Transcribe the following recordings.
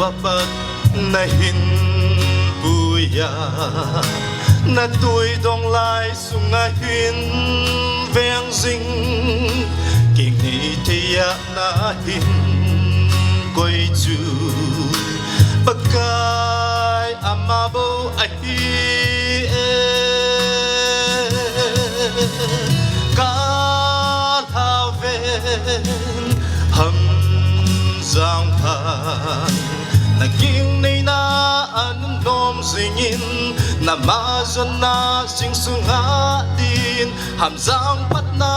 wapat na hinbuya na tuổi dong lai sungahin veng zing kinh ni thia na hin koi chu bakai amabo ahi ka haven ham giang phan naging nay na anong nom singin na mazon na sing sunga din hamzang pat na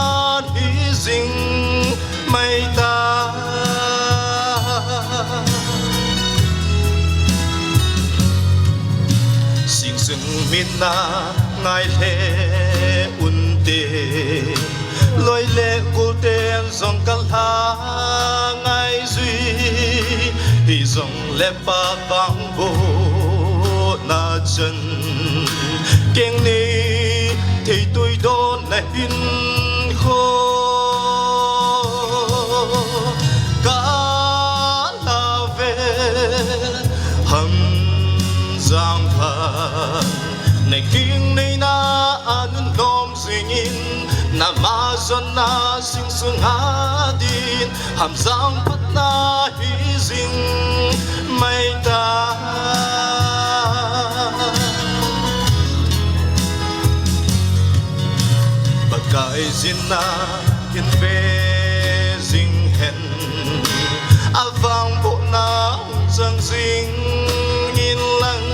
hizing may ta sing sung min na ngay le unte loi le cô tên dòng căng ha ngay duy hi dòng le ba bang bo na chân keng ni thì tôi đón na hin khô cả là về hầm giang phan này kinh này na anun nom singin na mazon na sing sung hadin hamzang pat na hizing may ta bagay zin na kin be zing hen avang bo na zang zing in lang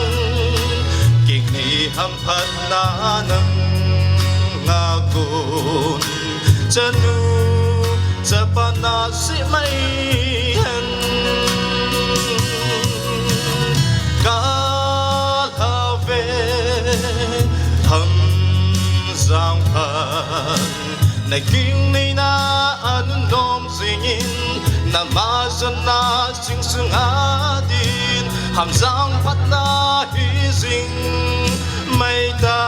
king ni hampat na nang ngagon chanu chapana si mai hen ka have ham giang phan này kinh này na anun nom singin na mazon na sing sung adin ham giang pat na hizing mai ta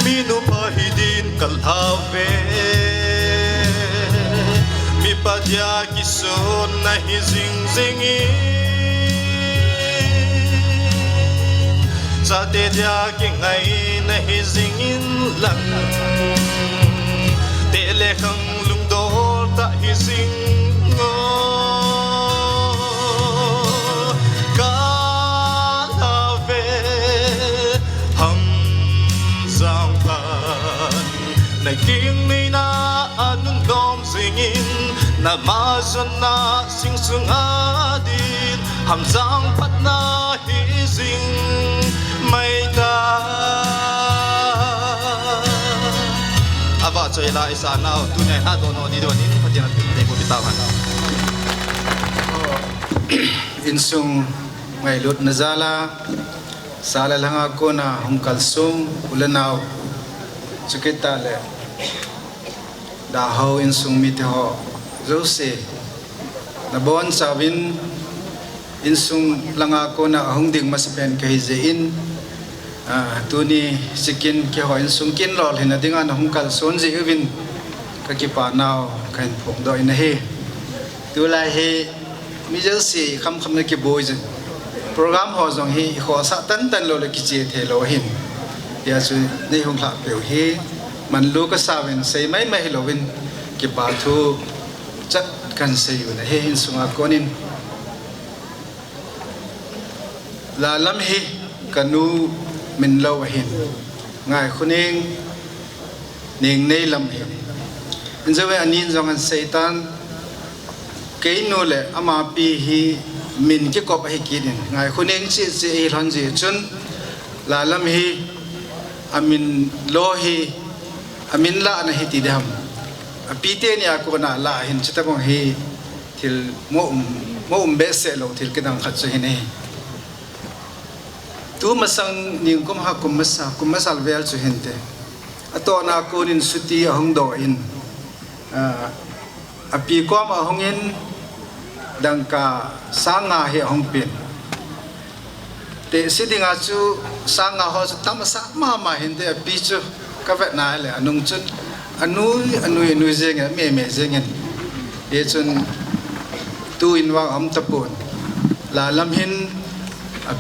minu pahidin kalhave mi padya kison na hizing zingi sa te dia ki ngai na hizingin lang te le khang lung do ta hizing ngo ka lave ham giang phan này kinh ni na anun nom singin na mazon na sing sung adin ham giang pat na hizing may ta aba chơi lại sa nào tu này hát đồ nó đi đồ nín phát triển để của việt nam insung ngay lut nazala sala lang ako na hum kalsum ulanaw sukita le dahaw insung miteho jose na bon sabin insung lang ako na hung ding masipen kahizein tuni sikin ke ho insung kin lol hina dinga na hum kalson ji ubin kakipanaw kain phong do ina he tu lai he mi jose kham kham na ke boy program ho jong hi ho sa tan tan lo le ki che the lo hin ya su nei hong la pe hi man lu ka sa wen sei mai mai lo win ki pa thu chat kan sei yu na he hin sunga konin la lam hi kanu min lo hin ngai khuning ning nei lam hi in zawe anin jong an seitan ke no le ama pi hi min ki kop hi kidin ngai khuning chi chi hon ji chun la lam hi amin lo hi amin la na hi ti dam apite ni ako na la hin chita kong hi til mo bese lo til kedang khat chu hi nei tu masang ning kum ha kum masal vel chu hinte ato na ko nin suti ahong do in api ko ma hongin ดังกาสางาเฮองเป็นเตสิดิงาจูสางาฮอสตามสากมาเห็นเตปีจูกาเวนาเลยอนุงจุนอนุยเจงเมเจงเยจุนตูอินวางอมตะปูนลาลำหิน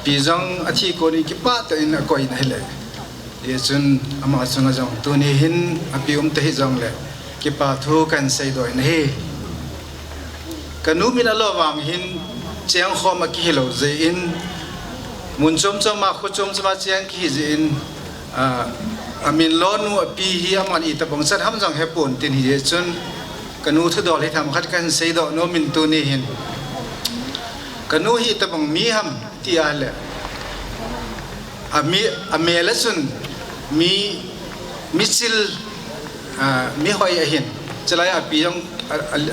ปีจังอาทิโกนิกิปะตอินอคอยนะเลยเยจุนอามาจุนจังตูนี่หินอปีตะฮิจังเลยกิปะทูกันใส่ดอยนะเฮกันนูมินาลวางหินเจียงขอมากิโลเจอินมุนจมมาขุจมมาเจียงกิเจอินอามินล้อนูปีเฮียมันอีตะบงสัตทำจังเฮปุ่นตินเยจุนกันนูทุดอลให้ทำขัดกันใส่ดอกโนมินตูนี่หินกันนูฮีตะบงมีฮัมที่อะไรอเมลสุนมีซิลมีหอยหินจะไล่อปียง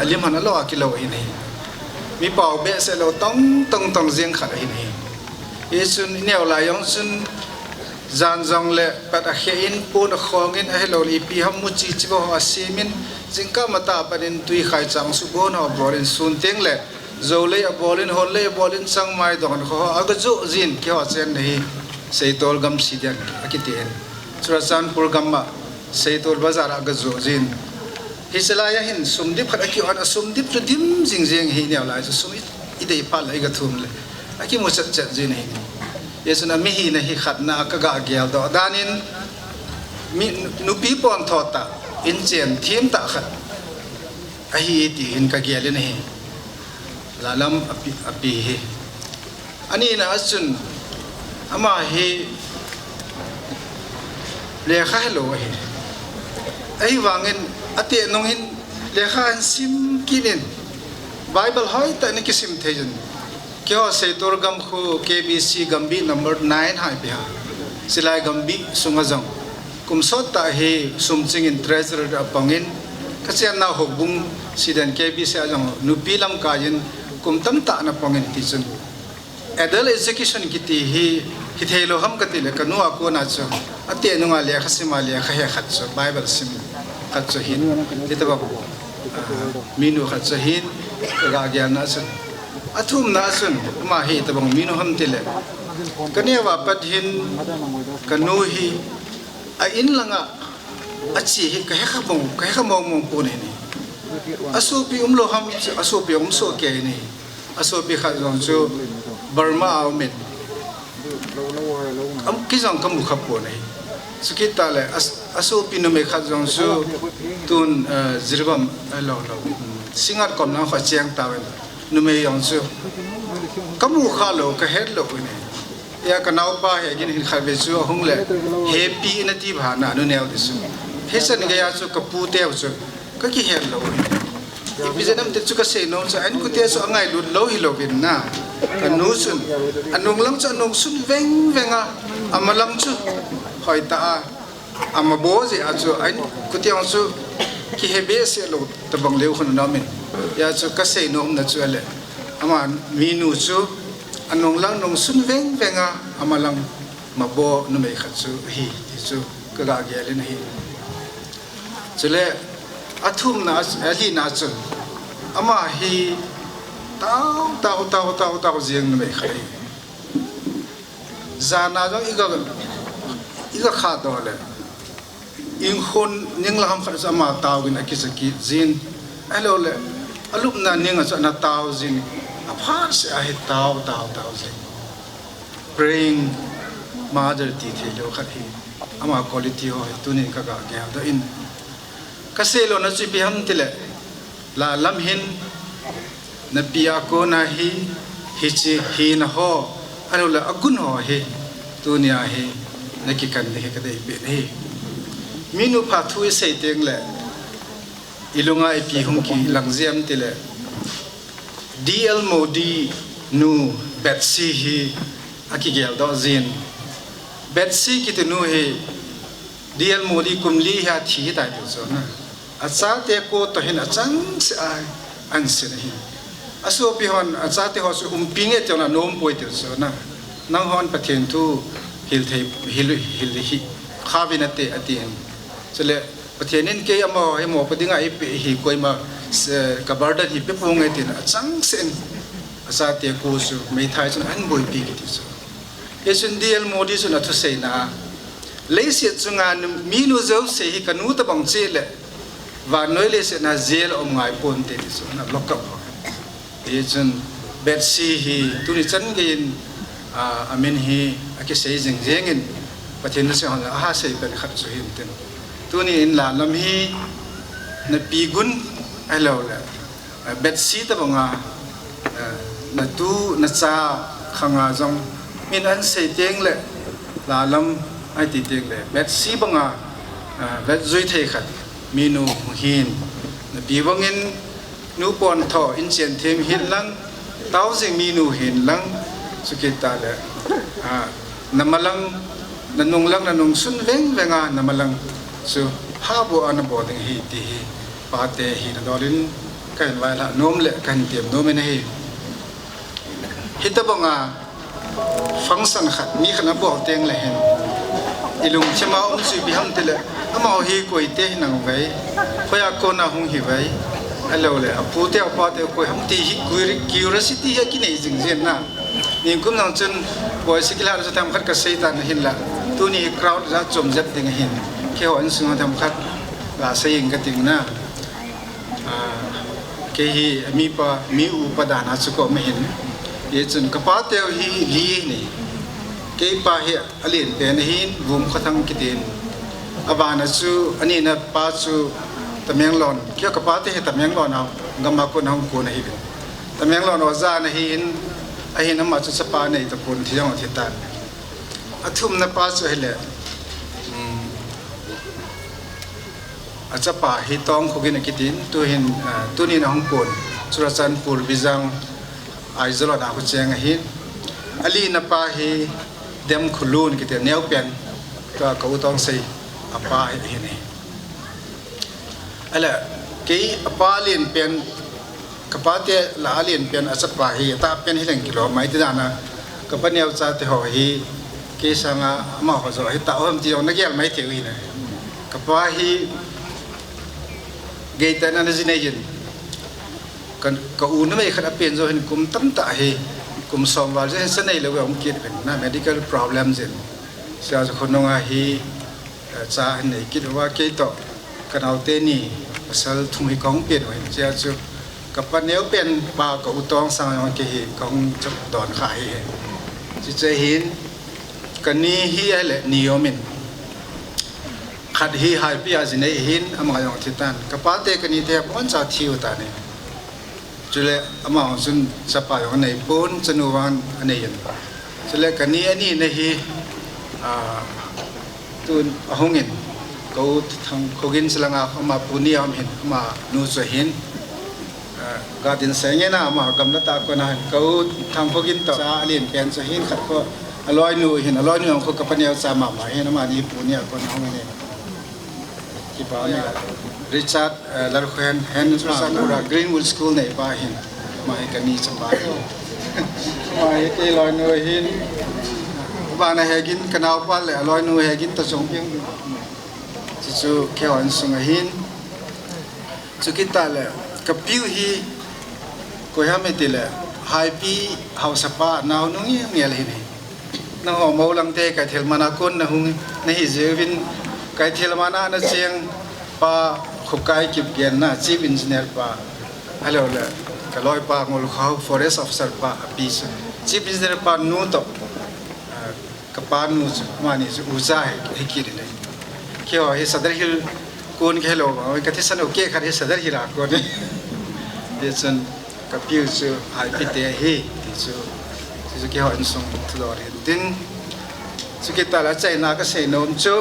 อลิมหันอลอกิโลหินมีเป่าเบสเราต้องเสียงขัดหินเยสุนเนี่ยลายองสุนจานจงเล่ปัดเขียนปูนขอเงินให้เราลีปีฮัมมุจิจิบหัวเสียมินจิงก้ามาตาปันตุยขายจังสุโบนอบอลินสุนเต็งเล่โจเล่อบอลินฮอลเล่บอลินสังไม้ดอนเขาอากาศจินเกี่ยวกับเส้นนี้เซตอลกัมสิเดียนอากิเตียนสุรสันปูกัมมาเซตอลบาซาร์อากาศจินฮิสลายหินสมดิบขัดอากิวันสมดิบจุดดิมจิงเจียงหินเนี่ยลายจะสมอิเดียพัลเลยกระทุ่มเลยอากิมุสจัดจินหินเยสุนามิฮีนะฮิขัดนักกะเกียวดอดานินมีนุปีปอนทอตาอินเจนทีมตะขัดอฮีตีหินกะเกียลินฮีลาลัมอปีฮีอันนี้นะจุนอามาฮีเลขาฮัลโหลฮีไอ้วางเงินอตินงหินเลขาซิมกินินไบเบิลหอยแต่นี่กิซิมเทจันक्या सेतोर गम को KBC गंबी नंबर 9 हाई बिहा सिलाई गंबी सुंगजंग कुमसोता हे सुमचिंग इन ट्रेजर अपंगिन कचिया ना होबुंग सिदन KBC ajang nupilam kayin kumtam ta na pangin tichun adult education kiti hi hithelo ham katile kanu ako na chu ate nunga le khasima le khahe khatcho bible sim khatcho hin litaba minu khatcho hin ga gyan na chu athum na sun ma hi tabang minu ham tile kania wa pathin kanu hi a in langa achi hi ka khamong mong pu ni asupi umlo ham asupi umso ke ni asupi kha jong chu Burma aumen am kizang kam mukha pu ni sukita le asupi no me kha jong chu tun zirbam lo singat kom na kha cheng tawen nume yong su kamu khalo ka head lo ni ya ka naw pa he gin hin khabe su hung le happy na ti bha na nu neo disu hesan ga ya su ka pu te su ka ki head lo ni bijanam te chu ka se no sa an ku te su angai lut lo hi lo bin na ka nu sun anung lam chu anung sun venga amalam chu hoi ta amabo je a chu an ku te su ki hebe se lo tabang leu khon na min ya chu ka sei nom na chu ale ama minu chu anong lang nong sun venga amalang mabo no me kha chu hi chu ka ga ge le na hi chule athum na ali na chu ama hi tao jiang no me kha zana jong iga kha do le in khon ning lam kha sa ma taw gin akisaki zin alo le alup na ninga sa na tao zin apart se ahi tao zin praying mother ti the lo khathi ama quality ho tunin ka ga ga da in kaselo na chi biham tile la lam hin na pia ko na hi chi hi na ho alo la agun ho hi tunia hi na ki kan ne ka dei be hi minu pha thui sei teng le ilunga ipi hungki langziam tile DL Modi nu Betsy hi akigel do zin Betsy kitenu hi DL Modi kumli ha thi ta tu so na acha te ko to hin achang se ai an se hi aso pi hon acha te ho su pinge te na nom poi te so na nang hon pathen tu hil thei hil hi khabinate atien chele pathianin ke amo he mo padinga hi koi ma kabardan hi pe pung etin achang sen asa te ko su me thai chun an boi pi ki ti su yesun dial modi su na thu sei na leise chunga mi nu zo se hi kanu ta bang che le wa noi le se na zel om ngai pon te ti su na lock up yesun betsi hi tu ni chan gein amen hi ake sei jeng jengin pathin na se hon a ha sei pen khat su hin ten tu ni in la lam hi na pi gun alo la betsi ta banga na tu na cha khanga jong min an sei teng le la lam ai ti teng le betsi banga bet zui thei khat minu hin na pi bangin nu pon tho in chen them hin lang tau jing minu hin lang sukita le namalang nanung lang nanung sun veng venga namalang su habo an boarding hi ti pate hi dolin kan wala nom le kan tiam nom ne hi hitabanga function khat mi khana bo teng le hen ilung chama sui bi ham tele ama hi koi te nang vai khoya ko na hung hi vai alo le apu te apa te ko ham ti hi curiosity ya ki nei jing jen na ni kum nang chun boy sikila ra tam khat ka seitan hin la tu ni crowd za chom jap ding hin ke ho an sung tam khat la saying ka ting na ke hi mi pa mi u padana chu ko me hin ye chun ka pa te hi li ni ke pa hi alin pen hin vum khathang kitin abana chu ani na pa chu tameng lon kya ka pa te he tameng lon na ngama ko nang ko na hi tameng lon oza na hin ahin ama chu sapa nei ta pun thiang thitan athum na pa chu hele achapa hi tong khogin kitin tu hin tu ni na hong pon surachan pur bijang aizolo na ko cheng hin ali na pa hi dem khulun kitin neu pen ka ko tong sei apa hi ni ala ke apa lin pen kapate la alien pen achapa hi ta pen hi leng kilo mai ti dana kapaneu cha te ho hi ke sanga ma ho zo hi ta om ti ong na gel mai te wi na kapa hi gate na najinayin kan ka una mai khana pen zo hin kum tam ta hi kum somwal je sanai le ong kit pen na medical problems in sia zo khononga hi cha nei kit wa ke to kanau te ni asal thumi kong pen wa sia chu kapaneu pen pa ka utong sang ong ke hi kong chok don khai chi che hin kani hi ale niomin khat hi hai pi ajine hin ama yong thitan kapate kani te pon cha thiu ta ne chule ama sun sapa yong nei pon chanuwan ane yen chule kani ani ne hi tun ahongin ko thang khogin salanga ama puniam hin ama nu cha hin gadin senge na ama gamna ta ko na ko thang khogin to cha alin pen cha hin khat ko aloi nu hin aloi nu ko kapaneu cha ma ma hin ama ni punia ko na hong ne Richard Larkhen Henderson ura Greenwood School nei pa hin mai kani chapa mai ke loi no hin ba na hegin kanau pa le loi no hegin ta chong ping chu ke on sung hin chu kita le kapiu hi ko ha me ti le hai pi house pa naw nu ngi ngel hi na ho mo lang te ka thel mana kon na hung na hi jevin kai thilmana na cheng pa khukai kip gen na chief engineer pa hello le kaloi pa ngol khau forest officer pa apis chief engineer pa nu to kapan nu mani uza he ki le kyo he sadar hil kon khelo ba ka thisan okay khare sadar hira ko ne yeson kapiu chu hai pite he ti chu kyo an song thlor din chu ke ta la chai na ka sei nom chu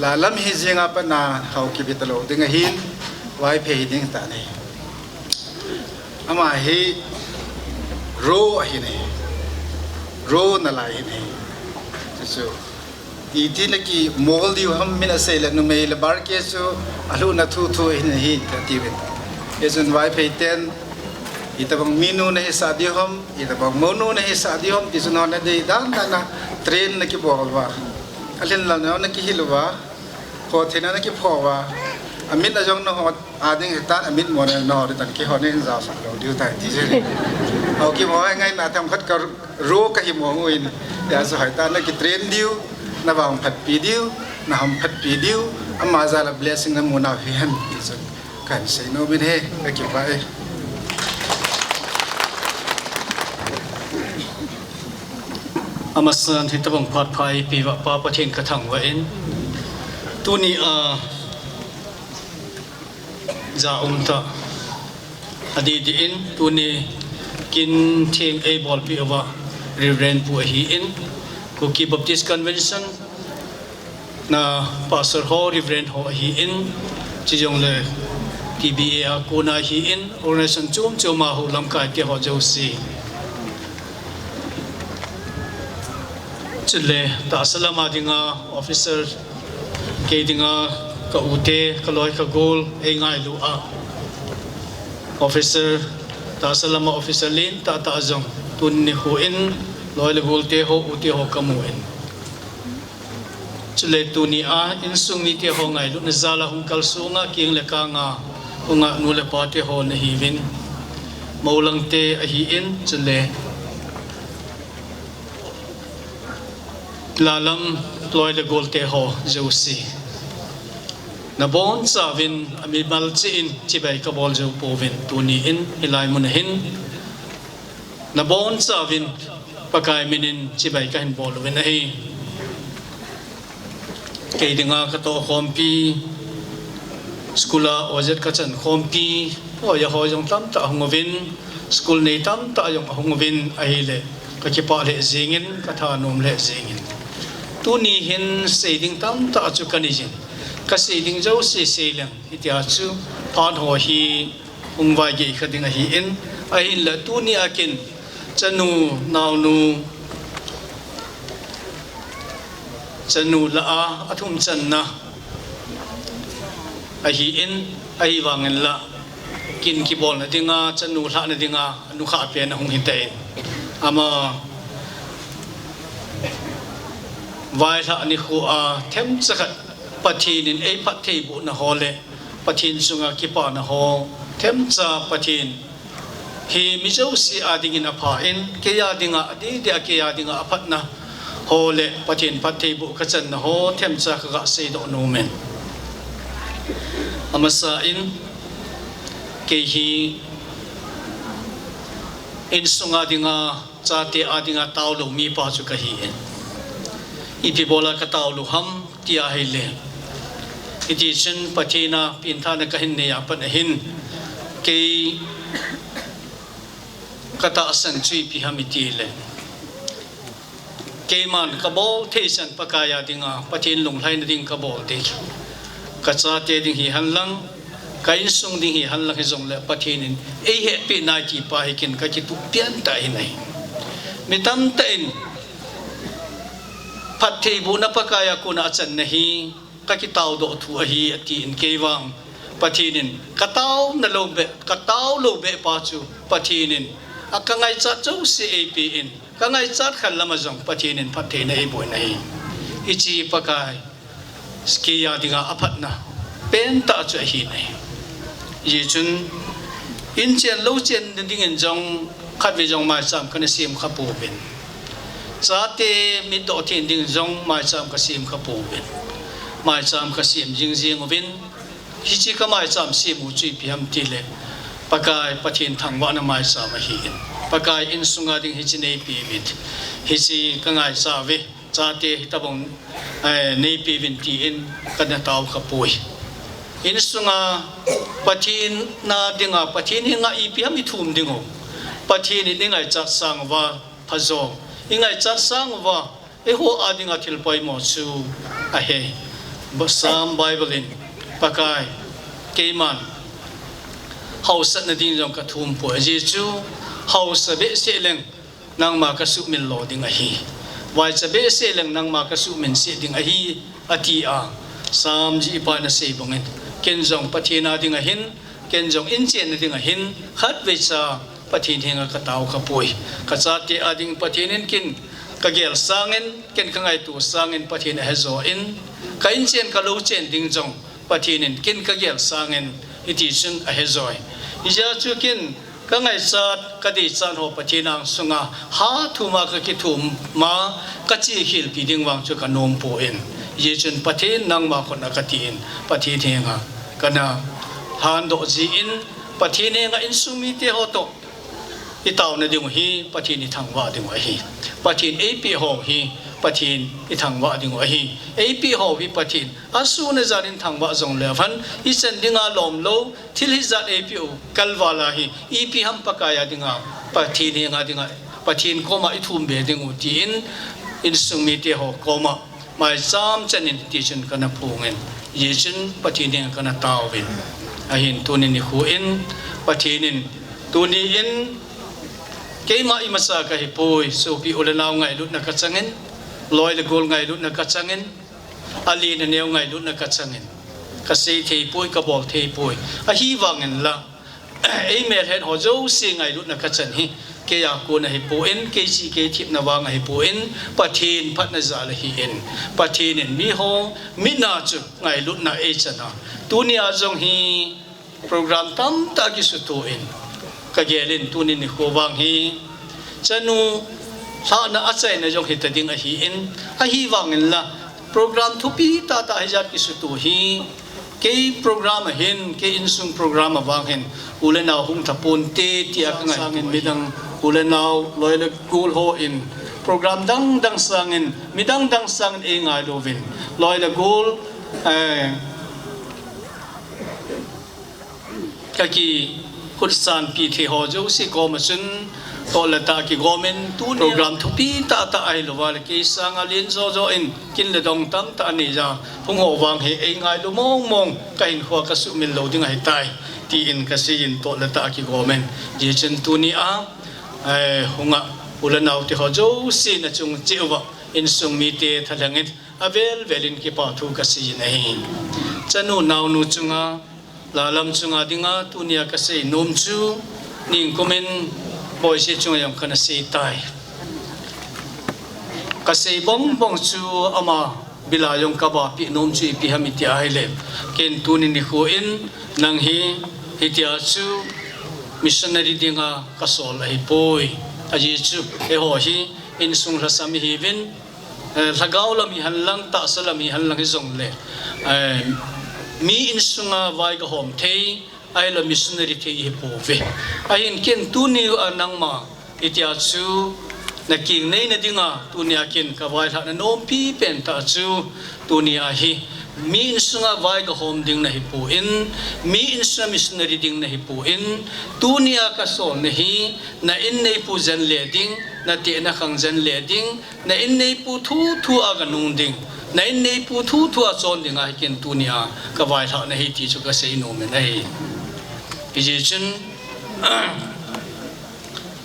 la lam hi jinga pa na hau ki bitalo dinga hin wai phe ding ta nei ama hi ro hi nei ro na lai hi nei so i tin ki mol di ham mina sei la nu mei la bar ke so alu na thu thu hi ta ti wen esun wai phe ten i ta bang minu na hi sa di hom i ta bang monu na hi sa di hom ti sun na de dan na train na ki bol wa alin la na ki hilwa พอเทนั้นก็พอว่า amit na jong no hot ading hetan amit mo na no de tan ki hot nen za fa lo diu tai ti je au ki mo ngai na tham khat ka ro ka hi mo nguin ya so hai ta na ki train diu na bang phat pi diu na ham phat pi diu amma za la blessing na mo na hi han ti so kan sei no bin he ka ki ba e Amasan hitabang patpai piwa papatin katang wain tuni za umta adidiin tuni kin thing a bol piwa Reverend pu hi in Cookie Baptist Convention na Pastor ho Reverend ho hi in chijong le TBA ko na hi in organization chum chuma ho lamkai ke ho josi chile ta salama dinga officer ke dinga ka ute ka loi ka gol e ngai lu a officer ta salama officer lin ta azong tun ni ho in loi le gol te ho ute ho kamu in chile tuni a in sung ni te ho ngai lu na zala hung kal sunga king le ka nga unga nu le pa te ho na hi vin maulang te a hi in chile lalam ploy le golte ho josi na bon savin ami malchi in chibai ka bol jo povin tuni in hilai mun hin na bon savin pakai minin chibai ka hin bol wen ai ke dinga ka to khompi skula ozet ka chan khompi o ya ho jong tam ta hungovin skul nei tam ta jong hungovin ai le ka ki pa le zingin ka tha nom le zingin tuni hin seiding tam ta chu kanijin ka seiding jo se selang itia chu phan ho hi ungwai ge khading hi in a hin la tuni akin chanu naunu chanu la a athum channa a hi in a hi wangen la kin ki bol na dinga chanu hla na dinga anu kha pe na hung hin te ama vai la ni khu a them chakat pathin in ei pathei bu na hole pathin sunga ki pa na ho them cha pathin hi mi jo si ading in apha in ke ya dinga adi de ke ya dinga aphat na hole pathin pathei bu ka chan na ho them cha ka se do no men amasa in ke hi in sunga dinga cha te adinga taw lo mi pa chu ka hi iti bola katau lu ham tia hele iti chen patina pinta na kahin ne apan hin ke kata san chui pi ham iti le ke man kabol thesan pakaya dinga patin lung lai na ding kabol te kacha te ding hi hanlang kain sung ding hi hanlang hi jong le patinin e he pi na ki pa hikin ka ki tu pian ta hinai mitam ta in pathei bu na pakaya kuna chan nahi ka ki taw do thu hi ati in kewang pathinin kataw na lobe kataw lobe pa chu pathinin akangai cha chau se ap in kangai chat khan lama jong pathinin pathei na e boy nahi ichi pakai ski ya dinga aphat na pen ta chu hi nai yi chun in chen lo chen ding in jong khat ve jong mai sam kana sim kha pu ben Sate mi do tin ding zong mai cham ka sim ka po ben mai cham ka sim jing jing ovin hi chi ka mai cham sim u chi piam ti le pakai pathin thangwa na mai cham hi in pakai in sunga ding hi chi nei pi bit hi chi ka ngai sa ve chate tabong nei pi vin ti in ka na taw ka poi in sunga pathin na dinga pathin hi nga i piam i thum dingo pathin ni ngai cha sang wa phazo ingai chat sang wa e ho adinga thil pai mo chu a he basam bible in pakai keiman house na ding jong ka thum po je chu house be se leng nang ma ka su min lo ding a hi wai cha be se leng nang ma ka su min se ding a hi ati a sam ji pa na se bongin ken jong pathina ding a hin ken jong in chen na ding a hin khat ve cha pathin hinga ka taw ka poi ka cha te ading pathinin kin ka gel sangin ken ka ngai tu sangin pathin he zo in ka in chen ka lo chen ding jong patinin kin ka gel sangin iti chun a hezoi ija chu kin ka ngai sat ka di chan ho patinang sunga ha thuma ka ki thum ma ka chi hil pi ding wang chu ka nom po in ye chun pathin nang ma khon ka ti in pathi thenga kana han do ji in pathine nga in sumi te ho to itaw na ding hi pathin thang wa ding wa hi pathin ap ho hi pathin thang wa ding wa hi ap ho hi pathin asu na zarin thang wa zong le phan i sen dinga lom lo thil hi zat ap kalwala hi ep ham pakaya dinga pathin nga dinga pathin koma i thum be ding u tin in sumi te ho koma mai sam chanin ti chen kana phungen ye chen pathin kana tawin ahin tunin hu in pathinin tuni in keima imasa ka hipoi so pi ulanau ngai lut na kachangin loi le gol ngai lut na kachangin ali na neu ngai lut na kachangin ka sei thei poi ka bol thei poi a hi wangen la ei me het ho jo si ngai lut na kachan hi ke ya ko na hipoin ke si ke thip na wa ngai hipoin pathin phat na za la hi en pathin mi ho mi na chu ngai lut na e chana tunia jong hi program tam ta ki su to in ka gelin tunin ni ko wang hi chanu sa na achai na jong hita ding a hi in a hi wangin la program thupi ta ta hijat ki su to hi ke program hin ke insung program awang hin ulenau hung thapon te ti ak ngai sangin midang ulenau loile kul ho in program dang sangin midang dang sangin e ngai lovin loile gol kaki kursan pi the ho jo si ko ma sun to la ta ki gomen tu program thupi ta ta ai lo wal ki sang alin zo zo in kin le dong tam ta ni ja phung ho wang he ei ngai lo mong mong kain kho ka su min lo ding ai tai ti in ka si in to la ta ki gomen je chen tu ni a hunga ulanau ti ho jo si na chung chewa in sung mi te thalangit avel velin ki pa thu ka si nei chanu naw nu chunga lalam chunga dinga tunia ka sei nom chu ning komen boy se chunga yam kana sei tai ka sei bong bong chu ama bila yong ka ba pi nom chu pi hamiti aile ken tunin ni khu in nang hi hitia chu missionary dinga ka sol ai poi aji chu e ho hi in sung rasami hi vin lagaw lami hanlang ta salami hanlang hi zong le mi in sunga vai ga hom thei ai la missionary thei hi po ve ai in ken tu ni anang ma itia chu na king nei na dinga tu ni akin ka vai tha na nom pi pen ta chu tu ni a hi mi in sunga vai ga hom ding na hi po in mi in sa missionary ding na hi po in tu ni a ka so na hi na in nei pu jan le ding na te na khang jan le ding na in nei pu thu a ga nung ding na in nei pu thu a chon ding a ken tu ni a ka vai tha na hi ti chu ka sei no me nei pi ji chen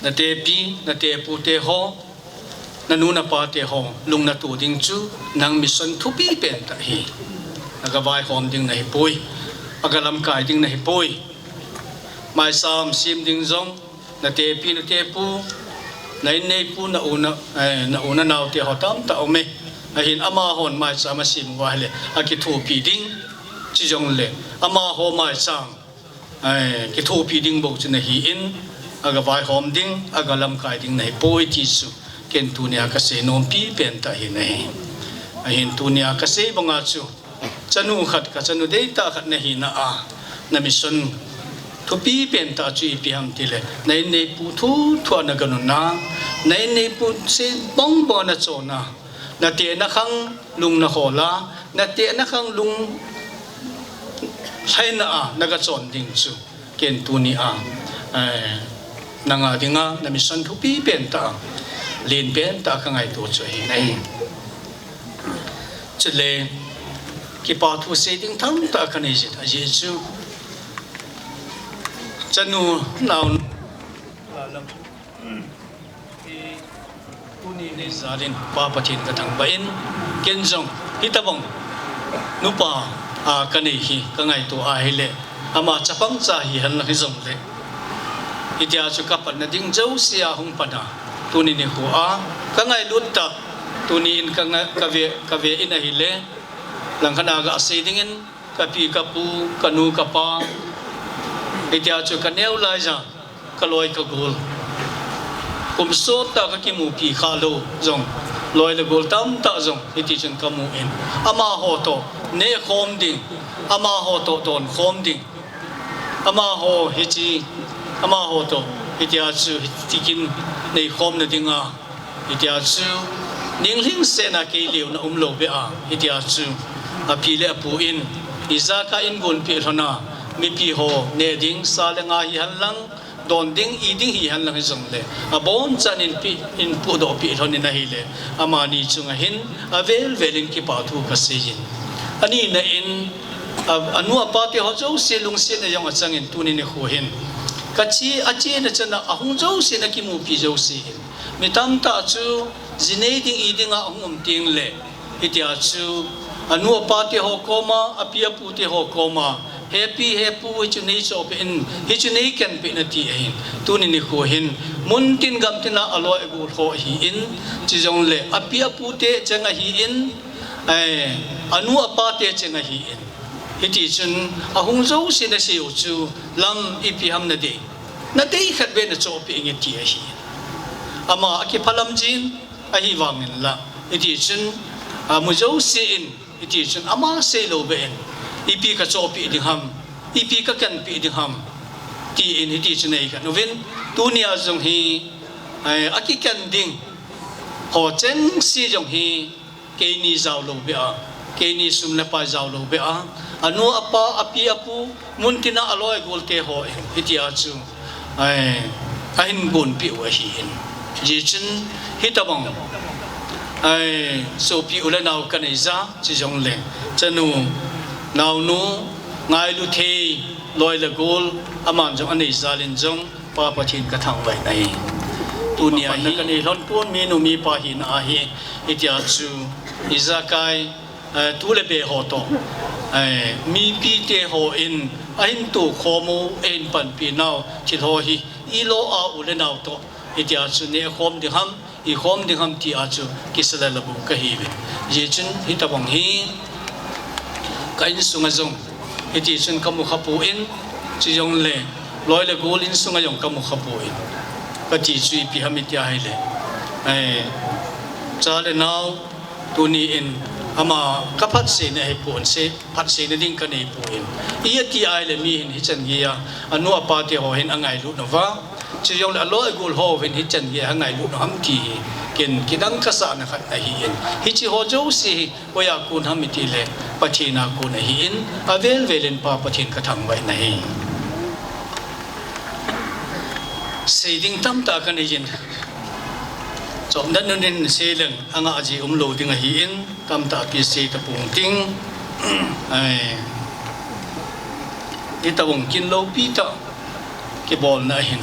na te pi na te pu te ho na nu na pa te ho lung na tu ding chu nang mission thu pi pen ta hi aga vai hom ding na hi poi aga lam kai ding na hi poi mai sam sim ding zong na te pi na te pu na in nei pu na una naw te ho tam ta o me hin ama hon mai sama sim wa le aki thu pi ding chi jong le ama ho mai sang ki thu pi ding bo chu na hi in aga vai hom ding aga lam kai ding nei poi ti su ken tu nia ka se nom pi pen ta hi nei hin tu nia ka se bonga chu chanu khat ka chanu dei ta khat na hi na a na mission thu pi pen ta chu pi ham ti le nei nei pu thu na ga no na nei nei pu se bong bo na cho na te na khang lung na hola na te na khang lung sai na a na ga chon ding chu ken tu ni a nanga dinga na mission thu pi pen ta len pen ta ka ngai to chu hi nei chule ki pa thu se ding thang ta ka nei ji ta ji chu chanu naw lam ni ne zarin pa pathin ka thang ba in ken jong hitabong nupa a ka nei hi ka ngai to a hele ama chapang cha hi han hi jong le itia chu ka pan na ding jau sia hung pana tuni ni hu a ka ngai lut ta tuni in ka ve in a hi le lang khana ga ase ding in kapi kapu kanu kapa itia chu kaneu lai ja kaloi ka gol kum so ta ka ki mu pi kha lo jong loi le gol tam ta jong iti chen kamu en ama ho to ne khom ding ama ho to don khom ding ama ho hichi ama ho to itia chu tikin nei khom na dinga itia chu ning ling se na ke liu na lo be a itia chu a pi le pu in izaka in gon pi thona mi pi ho ne ding sa le nga hi han lang don ding i ding hi han lang jong le a bon chan in pi in pu do pi thon na hi le ama ni chunga hin a vel velin ki pa thu ka se yin ani na in anu apa te ho jo se lung se na yong a chang in tu ni ne ho hin ka chi a chi na chana a hung jo se na ki mu pi jo se mi tam ta chu zinei ding i ding a ting le itia chu anu apa te ho koma apia pu te ho koma happy chu nei so in hi chu nei kan pe na ti hin tu ni ho hin mun tin gam tina alo e gu ho hi in chi jong le apia pu te changa hi in anu apa te changa hi in hi ti chun a hung zo se na se chu lam ipi ham na de khat be na cho pe nge ti hi ama aki phalam jin a hi wangin la hi ti chun mu zo se in iti chun ama se lo ben ipi ka cho pi ding ham ipi ka kan pi ding ham ti in iti chun nei ka novin tunia jong hi aki kan ding ho chen si jong hi ke ni zau lo be a ke ni sum na pa zau lo be a anu apa api apu muntina aloi golte ho iti a chu ahin gon pi wa hi in ji chun hitabang so pi ula nau kaneza chi jong le chanu nau nu ngai lu the loi la gol aman jong anei zalin jong pa pathin ka thang vai nai tunia hi kan ei lon pon mi nu mi pa hin a hi itia chu izakai tu le be ho to mi pi te ho in ahin tu khomo en pan pi nau chi tho hi i lo a ula nau to itia chu ne khom di ham i khom ding ham ti a chu kisala labu ka hi be je chun hitabang hi ka in sunga jong iti chun kamu khapu in chi jong le loi le gol in sunga jong kamu khapu in ka ti chui pi ham ti ai le cha le now tu ni in ama ka phat se ne pon se phat se ne ding ka nei pu in i ti ai le mi hin hi chan gi ya anu apa te ho hin angai lu no wa chỉ dùng là lối gul ho bên hít chân kia hàng ngày lúc nó hâm thì kiến đăng cá sa nó khát này hiền hít chỉ ho dấu si bây giờ cún hâm thì lệ bắt chi na cún này hiền à về lên pa bắt chi cái thằng vậy này xây dựng tâm ta cái này hiền trong đó nên xây dựng anh ở gì lô tiếng hiền tâm ta bị xây tập bùng tiếng đi tập bùng kinh lâu bị ta cái bol này hiền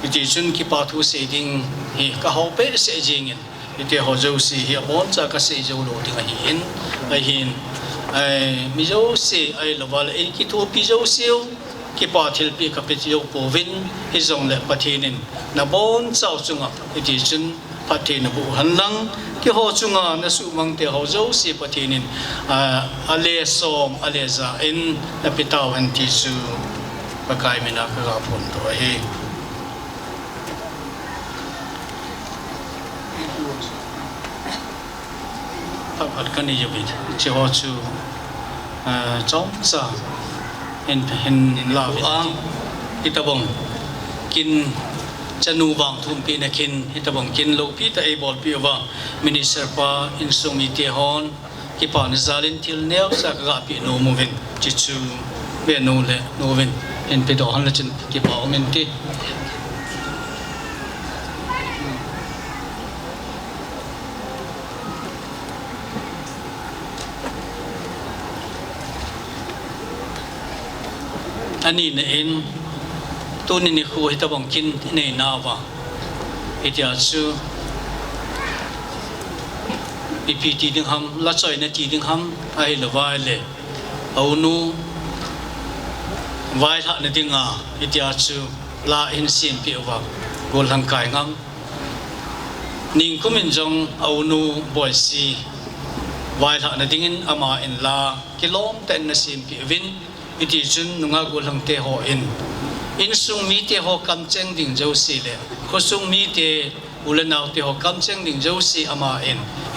iti chun ki pa thu se ding hi ka ho pe se jing in iti ho jo si hi bon cha ka se jo lo ding hi in ai hin mi jo se ai lo wal ai ki thu pi jo siu ki pa thil pi ka pe jo po vin hi zong le pathinin na bon chau chunga iti chun pathin bu han lang ki ho chunga na su mang te ho jo si pathinin ale som ale za in na pitaw han ti su pakai mina ka ga phon to hi at kan ni jobit che ho chu chong sa hen la ang itabong kin chanu wang thum pi na kin itabong kin lo pi ta e bol pi wa minister pa in sumi te hon ki pa na zalin til neo sa ga pi no movin chi chu be no le no vin en pe do han la chen ki pa o men ti ani na in tu ni khu hi ta bang kin nei na wa itia chu ipt ding ham la choi na ti ding ham ai lo vai le au nu vai tha na dinga itia chu la in sim pi wa gol hang kai ngam ning kumin jong au nu boy si vai tha na dingin ama in la kilom ten na sim pi vin iti chun nunga gulang te ho in sung mi te ho kam cheng ding jo si le ko sung mi te ulanau te ho kam cheng ding jo si ama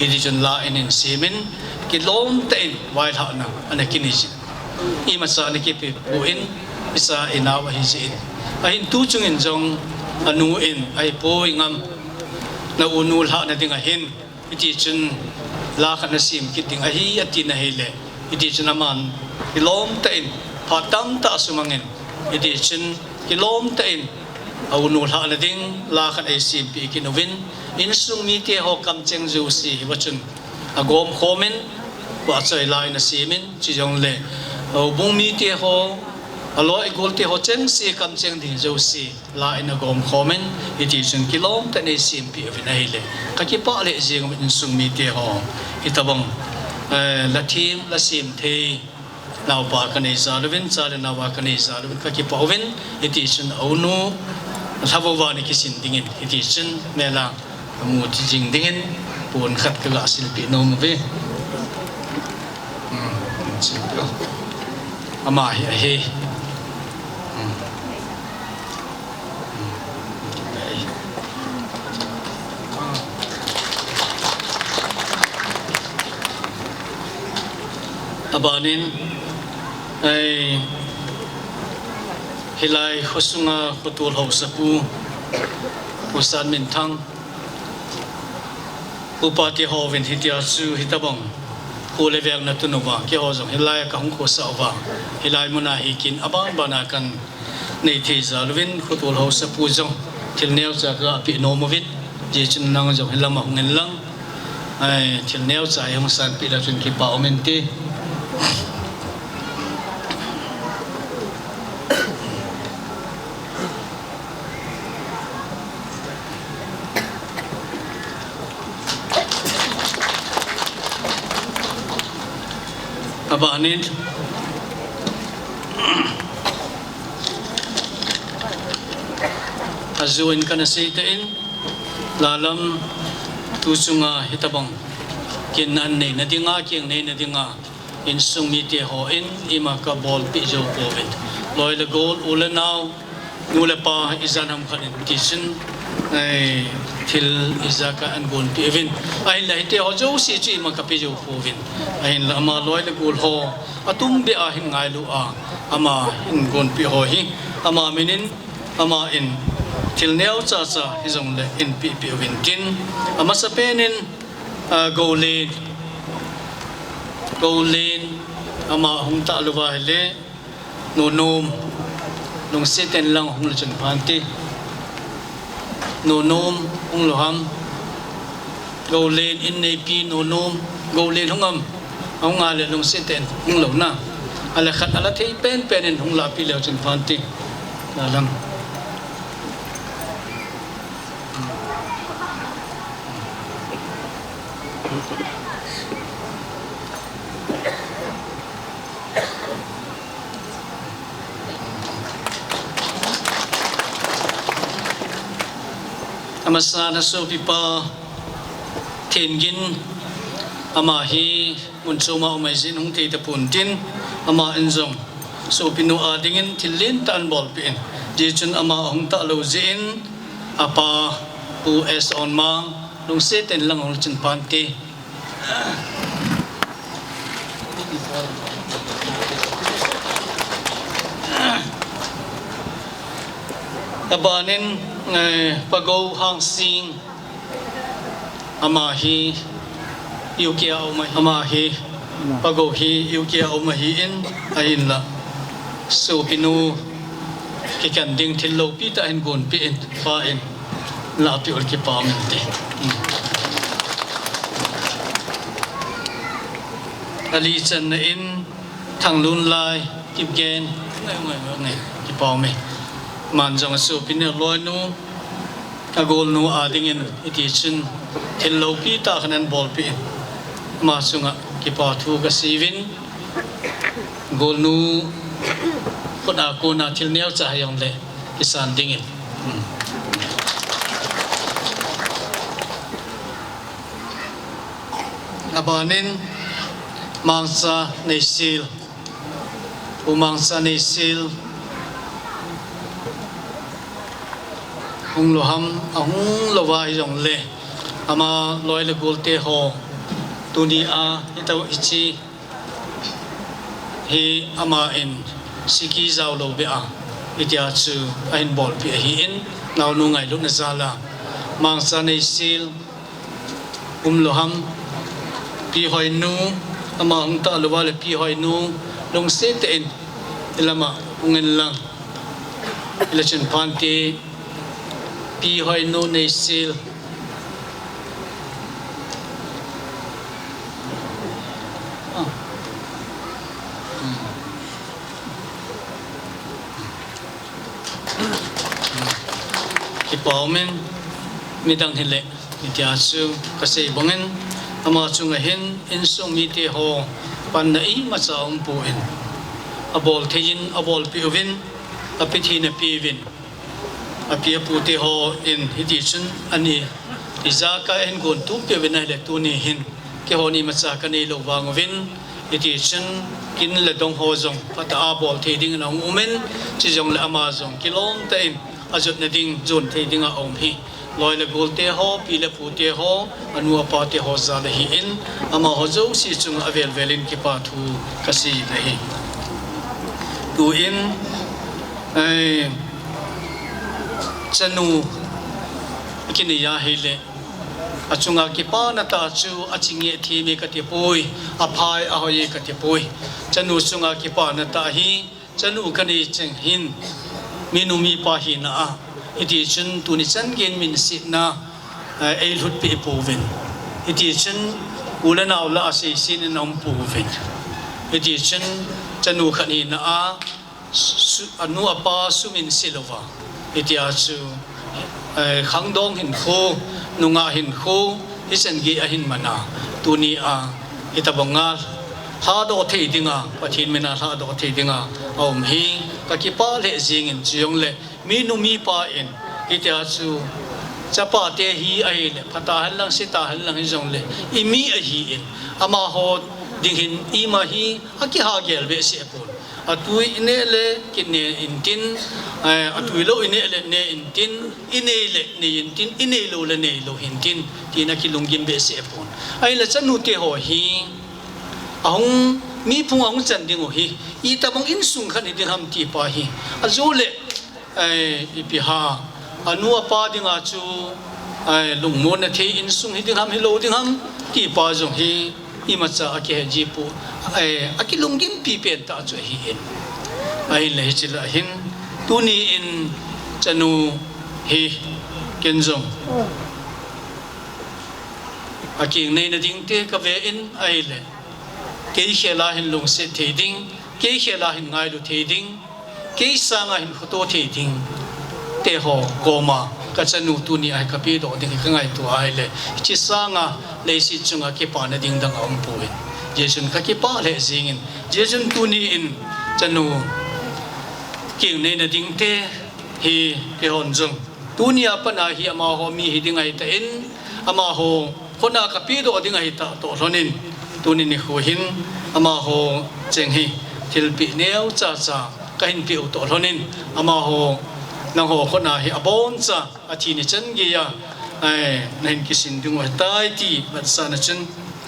iti chun la in simin kilom ten wai ha na ana kinisi i masa ni ki pi buin isa inawa hi si ahin tu chung in jong anu ai po ingam na unul ha na ding ahin iti chun la khan na sim ki ding ahi ati na hele iti chun aman kilom ten patam ta sumangin iti chun kilom ten unul ha na ding la khan ai sim pi kinovin in sung mi te ho kam cheng ju si wachun agom khomen wa chai lai na simin chi jong le bung mi te ho aloi gol te ho cheng si kam cheng ding jo si la in agom khomen iti chun kilom ta nei sim pi vinai le ka ki pa le jing in sung mi te ho itabong la thim la sim the naw pa ka nei za levin cha le nawa ka nei za levin ka ki pa wen iti chun aunu thawa ni ki sin dingin iti chun mela mu ti jing dingin pun khat ka ga sil pi no ve ama he abanin ai hilai khosunga khotul hausapu pusan mintang upati hovin hitia su hitabong kule vek na tunuwa ke hozong hilai ka hung ko sawa hilai muna hikin abang bana kan nei the zalwin khotul hausapu jong thilneu cha ka pi nomovit je chin nang jong hilama hungen lang ai thilneu cha yong san pi la chun ki pa omente abanin azuin kana seitain lalam tusunga hitabang kinan nei nadinga kyang nei nadinga in sung mi te ho in ima ka bol pi jo covid loi le gol ulanau nule pa izan ham khanin kisin ai thil izaka an gon pi evin ai lai te ho jo si chi ima ka pi jo covid ai lama loi le gol ho atum be a hin ngai lu a ama in gon pi ho hi ama minin ama in thil neu cha cha hi jong le in pi pi evin kin ama sa penin golin ama hung ta luwa hele nonom nong seten lang hung chen phanti nonom hung loham golin in nei pi nonom golin hungam hung ale nong seten hung lo na ala khat ala thei pen in hung la pi le chen phanti la lang amasana so pipa tengin ama hi munsuma umaisin hung te puntin ama enjong so pinu adingin thilin tan bol pin jechun ama hung ta lo zin apa us on ma nung seten lang ong chin pante abanin pagaw hang sing amahi yukia amahi pagaw hi yukia umahi in ayin la so pinu kikanding thillo pita in gon pi in fa in la pi ol ki pamente ali chan na in thanglun lai kip gen ngai ki pawme manjang so pinel loi nu agol nu adingin iti chin thillo pi ta khanan bol pi ma sunga ki pa thu ka sivin gol nu kona kona thilneu cha hayong le isan dingin abanin mangsa nei sil umangsa nei sil hung loham ahung lowai jong le ama loi le golte ho tunia itaw ichi hi ama in siki zau lo be a itia chu ain bol pi hi in naw nu ngai lu na zala mangsa nei sil loham pi hoi nu ama hung ta lo wale pi hoi nu long se te in ilama ungen lang election panti pi hoi nu nei sil Kipaumen midang hele itiasu kasi bangin ama chungahin insong mite ho panai macha umpuin abol thein abol piuvin apithi na pivin apia puti ho in hitichun ani izaka en gon tu pivin le tuni hin ke honi macha kani lo wangwin hitichun kin le dong ho jong pata abol theding na umen chi jong le ama jong kilom ta in azut na ding zon theding a om hi loi le golte ho pi le puti ho anu pa te ho za le hi in ama ho zo si chung avel velin ki pa thu kasi le hi tu in ai chanu kini ya hele achunga ki pa na ta chu achinge thi me ka ti poi aphai a hoye ka ti poi chanu chunga ki pa na ta hi chanu kani cheng hin minu mi pa hi na a iti chun tu ni chan gen min sit na ai lut pi povin iti chun ulana ula ase sin na povin iti chun chanu khani na a anu apa sumin silova iti achu khangdong hin kho nunga hin kho isen gi a hin mana tuni a itabanga ha do thei dinga pathin mena ha do thei dinga om hi ka ki pa le jing in chiong le mi nu mi pa in iti achu chapa te hi ai le phata hal lang sita hal lang jong le imi a hi in ama ho ding hin ima hi aki ha gel be se pon atui ine le kinne intin atui lo ine le ne intin ine le ne intin ine lo le ne lo hintin tina kilunggim be se pon ai la chanu te ho hi ahung mi phung ahung chan ding ho hi I tabong insung khan iding ham ti pa hi azole ipi ha anu apa ding a chu lungmon na the insung hiding ham hilo ding ham ti pa jong hi imacha ake ji pu akilunggim pi pen ta chu hi in ai le chila hin tuni in chanu hi kenjong aking nei na ding te ka ve in ai le ke khela hin lung se the ding ke khela hin ngai lu the ding ke sanga hin photo the ding te ho goma ka chanu tuni ai ka pi do ding ka ngai tu ai le chi sanga le si chunga ke pa na ding dang om pu jesun ka ke pa le jing in jesun tuni in chanu ke nei na ding te hi ke hon jong tunia pana hi ama ho mi hi ding ai ta in ama ho khona ka pi do ding ai ta to lonin tuni ni ho hin ama ho cheng hi thil pi neu cha cha ka hin pi to lonin ama ho nang ho khona hi abon cha athi ni chen gi ya nen ki sin dung wa tai ti bat sa na chen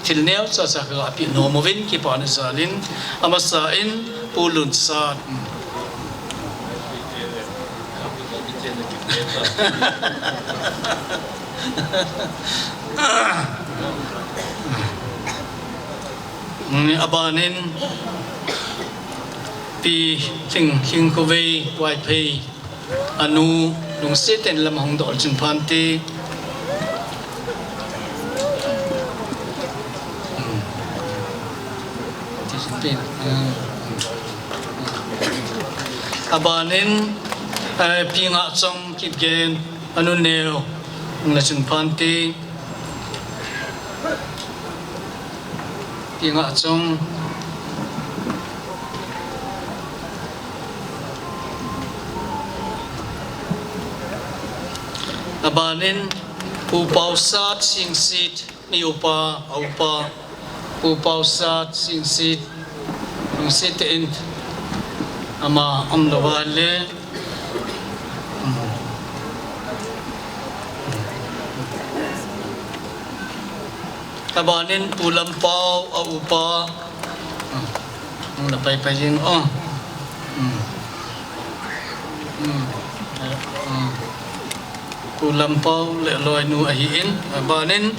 thil neu cha cha ka pi no mo vin ki pa na salin ama sa in pulun sa abanin pi thing ko ve wai pei anu lung se ten lam hong dol chin phan te abanin pi nga chong kit gen anu neo na chin phan te pi nga chong abanin upau sat sing sit mi upa aupa pu pau sa sing sit nung sit in ama amlawale kabanin pulampau au upa na paypaying pulampau le loi nu ahiin kabanin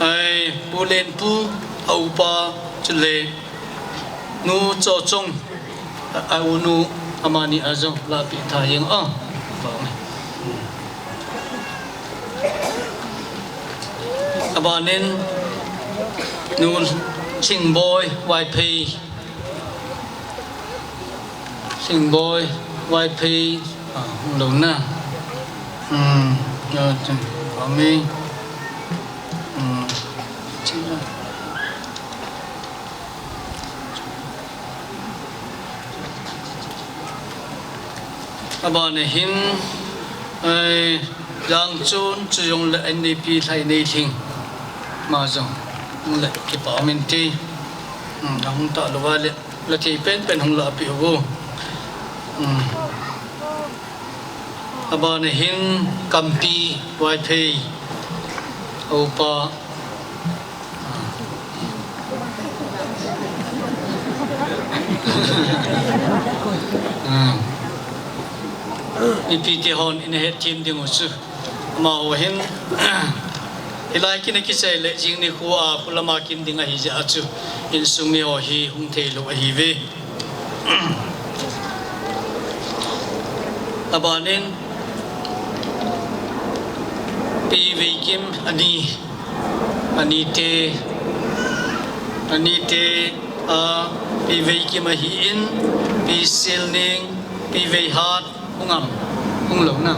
ai pulen pu au upa chule nu cho chong au nu amani azong lapi thayeng kabanin nu sing boy YP sing boy YP lâu na nhờ có mi các bạn này hin giang chun sử dụng lại NDP thay này thình mà rằng lại cái bảo mình thì không tạo được vào là thì bên không lợi biểu vô các bạn này hin kampi YP opa IPT hon in head team ding usu ma hin hilai kin ki sai le jing ni khu a pulama kin ding a hi ja chu in sung ni ho hi hung the lo hi ve abanin pi ve kim ani te a pi ve kim a hi in pi sil ning pi ve hat hung lo na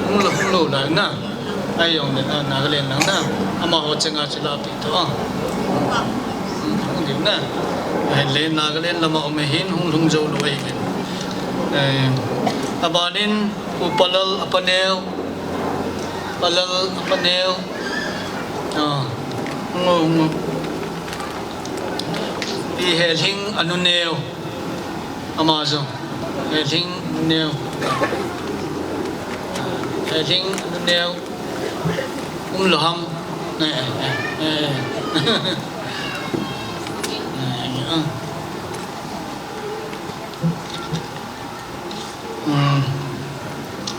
hung lo la na ai yong ne na ga len na ama ho chenga chila pi to hung dim na ai le na ga len lama me hin hung jo lo ai ben abanin upalal apanel ngo pi heling anuneo amazon heling neo loham nè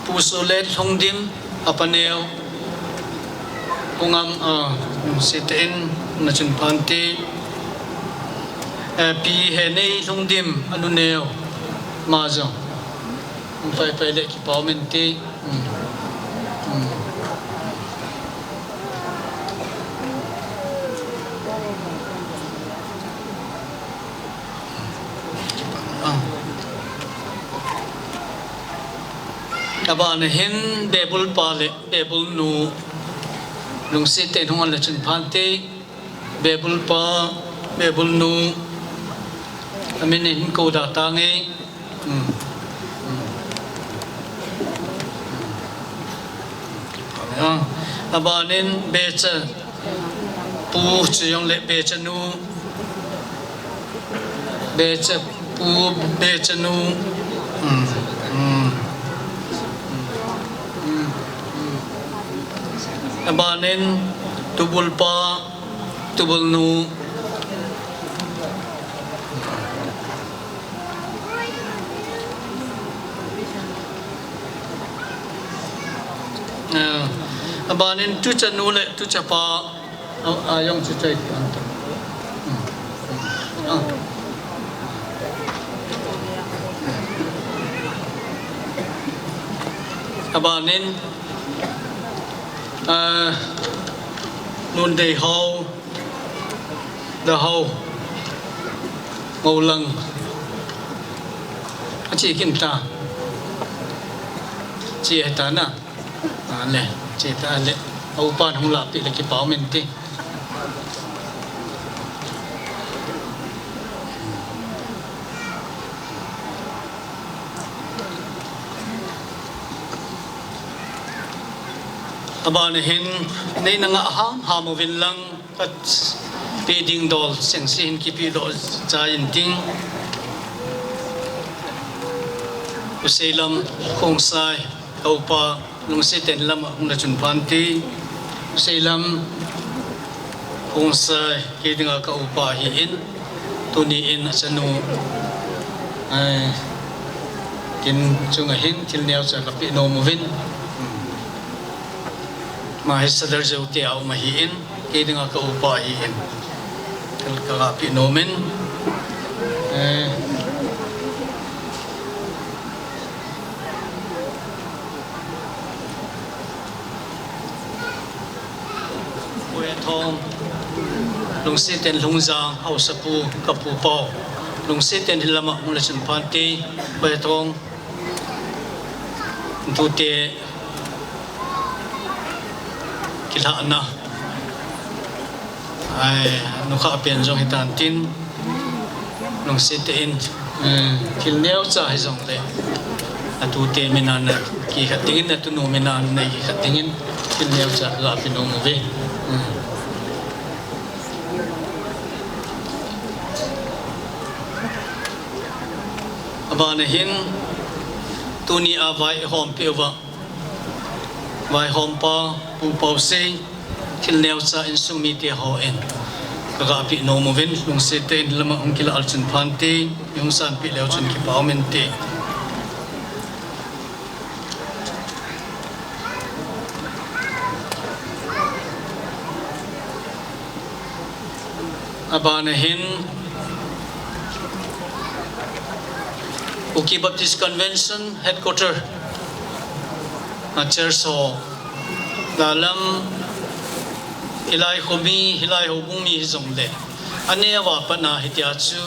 pusolet hongdim apaneo ungam sitin na chun panti pi henei hongdim anuneo mazo phải lệ cái bảo mình tê các bạn hin bebul pale bebul nu lung si tên hong là chân phan tê bebul pa bebul nu amin hin cô đã tăng ấy abanin becha pu chiyong le becha nu abanin tubul pa tubul nu abanin tu chanu le tu chapa ayong chu chai anto abanin nun dei ho the ho ngô lăng chỉ kim ta chỉ ta na le chỉ ta le au pan hung la pi le ki pau men ti aban hin nei na nga ha mo vin lang at ปีดิ่งดอลเสียงสินกิปีดอลใจอินติ้งอุเซลัมคงไซเอาปาลุงเสเต็นลำอุณจุนพันตีอุเซลัมคงไซเกิดงากับอุปาหินตัวนี้อินสนุกินจุงหินที่เนียวจากกับปีโนมวินมาให้สดร์เจ้าเตียวมาหินเกิดงากับอุปาหินกับปีโนมินทองลุงเสเต็นลุงจางเอาสปูกับปูเปาลุงเสเต็นที่ละมามุลชนพันตีใบทองดูเตกิลานะไอ้นุข้าเปลี่ยนจงให้ตันตินลุงเสเต็นกิลเนียวจ่าให้จงเลยดูเตมินานกี่ขัดดิ้งนะตุโนมินานในกี่ขัดดิ้งกิลเนียวจ่าลาปิโนมเวบานหินตัวนี้อาไว้หอมเปียวะไว้หอมปาปูเปาเซที่เลี้ยวซาอินสุมีเตียหอเอ็นกระปิโนมวินลุงเซเตนละมาองกิลอัลจุนพันตียงสันปิเลี้ยวจุนกิปาวเมนตีบานหินUki Baptist Convention Headquarter Church Hall dalam hilai hobi hilai hobumi zongle ane wa pana hitiachu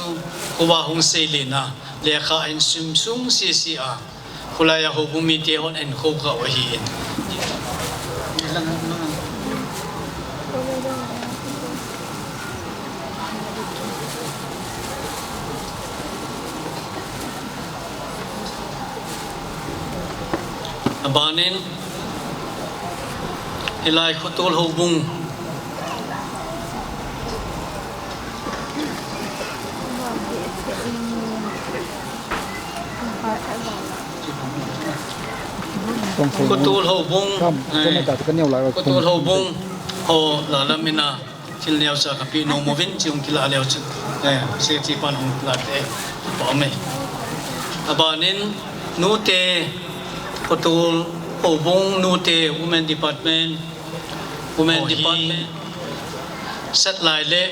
kuwa hong selena lekha in sumsung cca kulaya hobumi te hon en kho ka wahi en abanin hilai khutul hobung khutul hobung khutul hobung ho la lamina til neo sa kapi no movin chiung kila leo chu se chi pan hong la te pa me abanin nu te Kotul Obong Nute Women Department Set Lai Le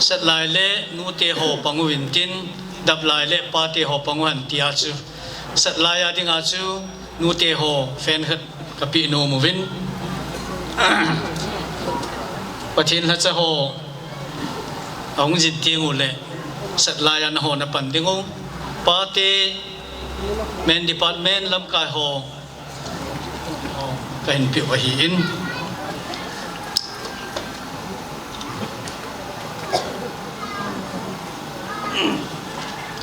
Set Lai Le Nute Ho Panguin Tin Dap Lai Le Party Ho Panguan Tiachu Set Lai Ading Achu Nute Ho Fen Hat Kapi No Movin Patin Hatsa Ho Aung Jin Tingu Le Set Lai An Ho Na Pandingu Party Men Department lam kai ho kain pi wa hi in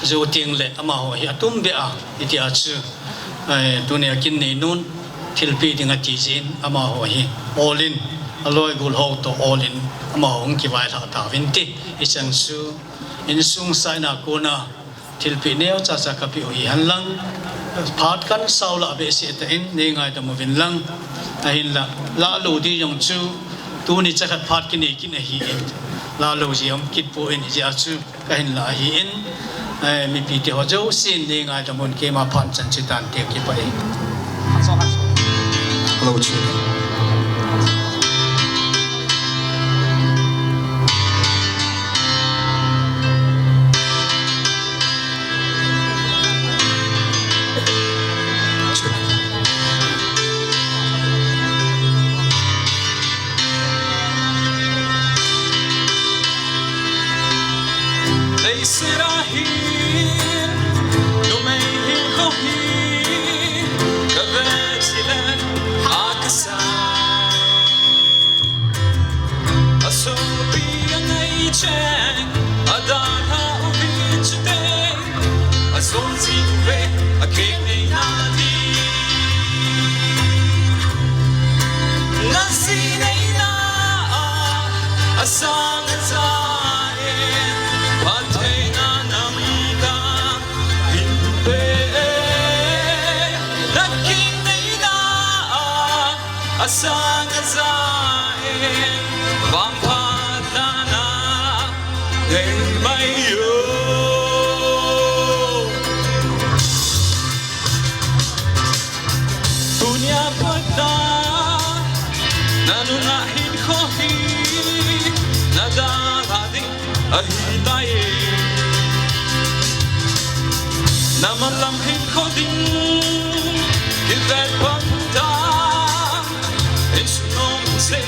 zo ting le ama ho hi atum be a itia chu ai dunia kin nei nun thil pi dinga ti jin ama ho hi all in aloi gul ho to all in ama hong ki vai tha ta vin ti ichang su in sung sai na ko na til pi neo cha cha ka pi hi han lang phat kan saula be se ta in ne ngai ta mo vin lang a hin la lu di yong chu tu ni cha khat phat ki nei ki na hi in la lu ji am kit po in ji a chu ka hin la hi in mi pi te ho jo sin ne ngai ta mon ke ma phan chan chi tan te ki pa in lo chu Sirahin, lumayin ko hi, kabag silan hakasay. Asubi ang ay cheng, adana ubin today. Asun si ube, aking ay nadi. Nasinay na, asang azain vang padana nei mai yo dunia pada nanungahin ko hi nadaradi ahitai namalamhin ko din kivet panta insunong se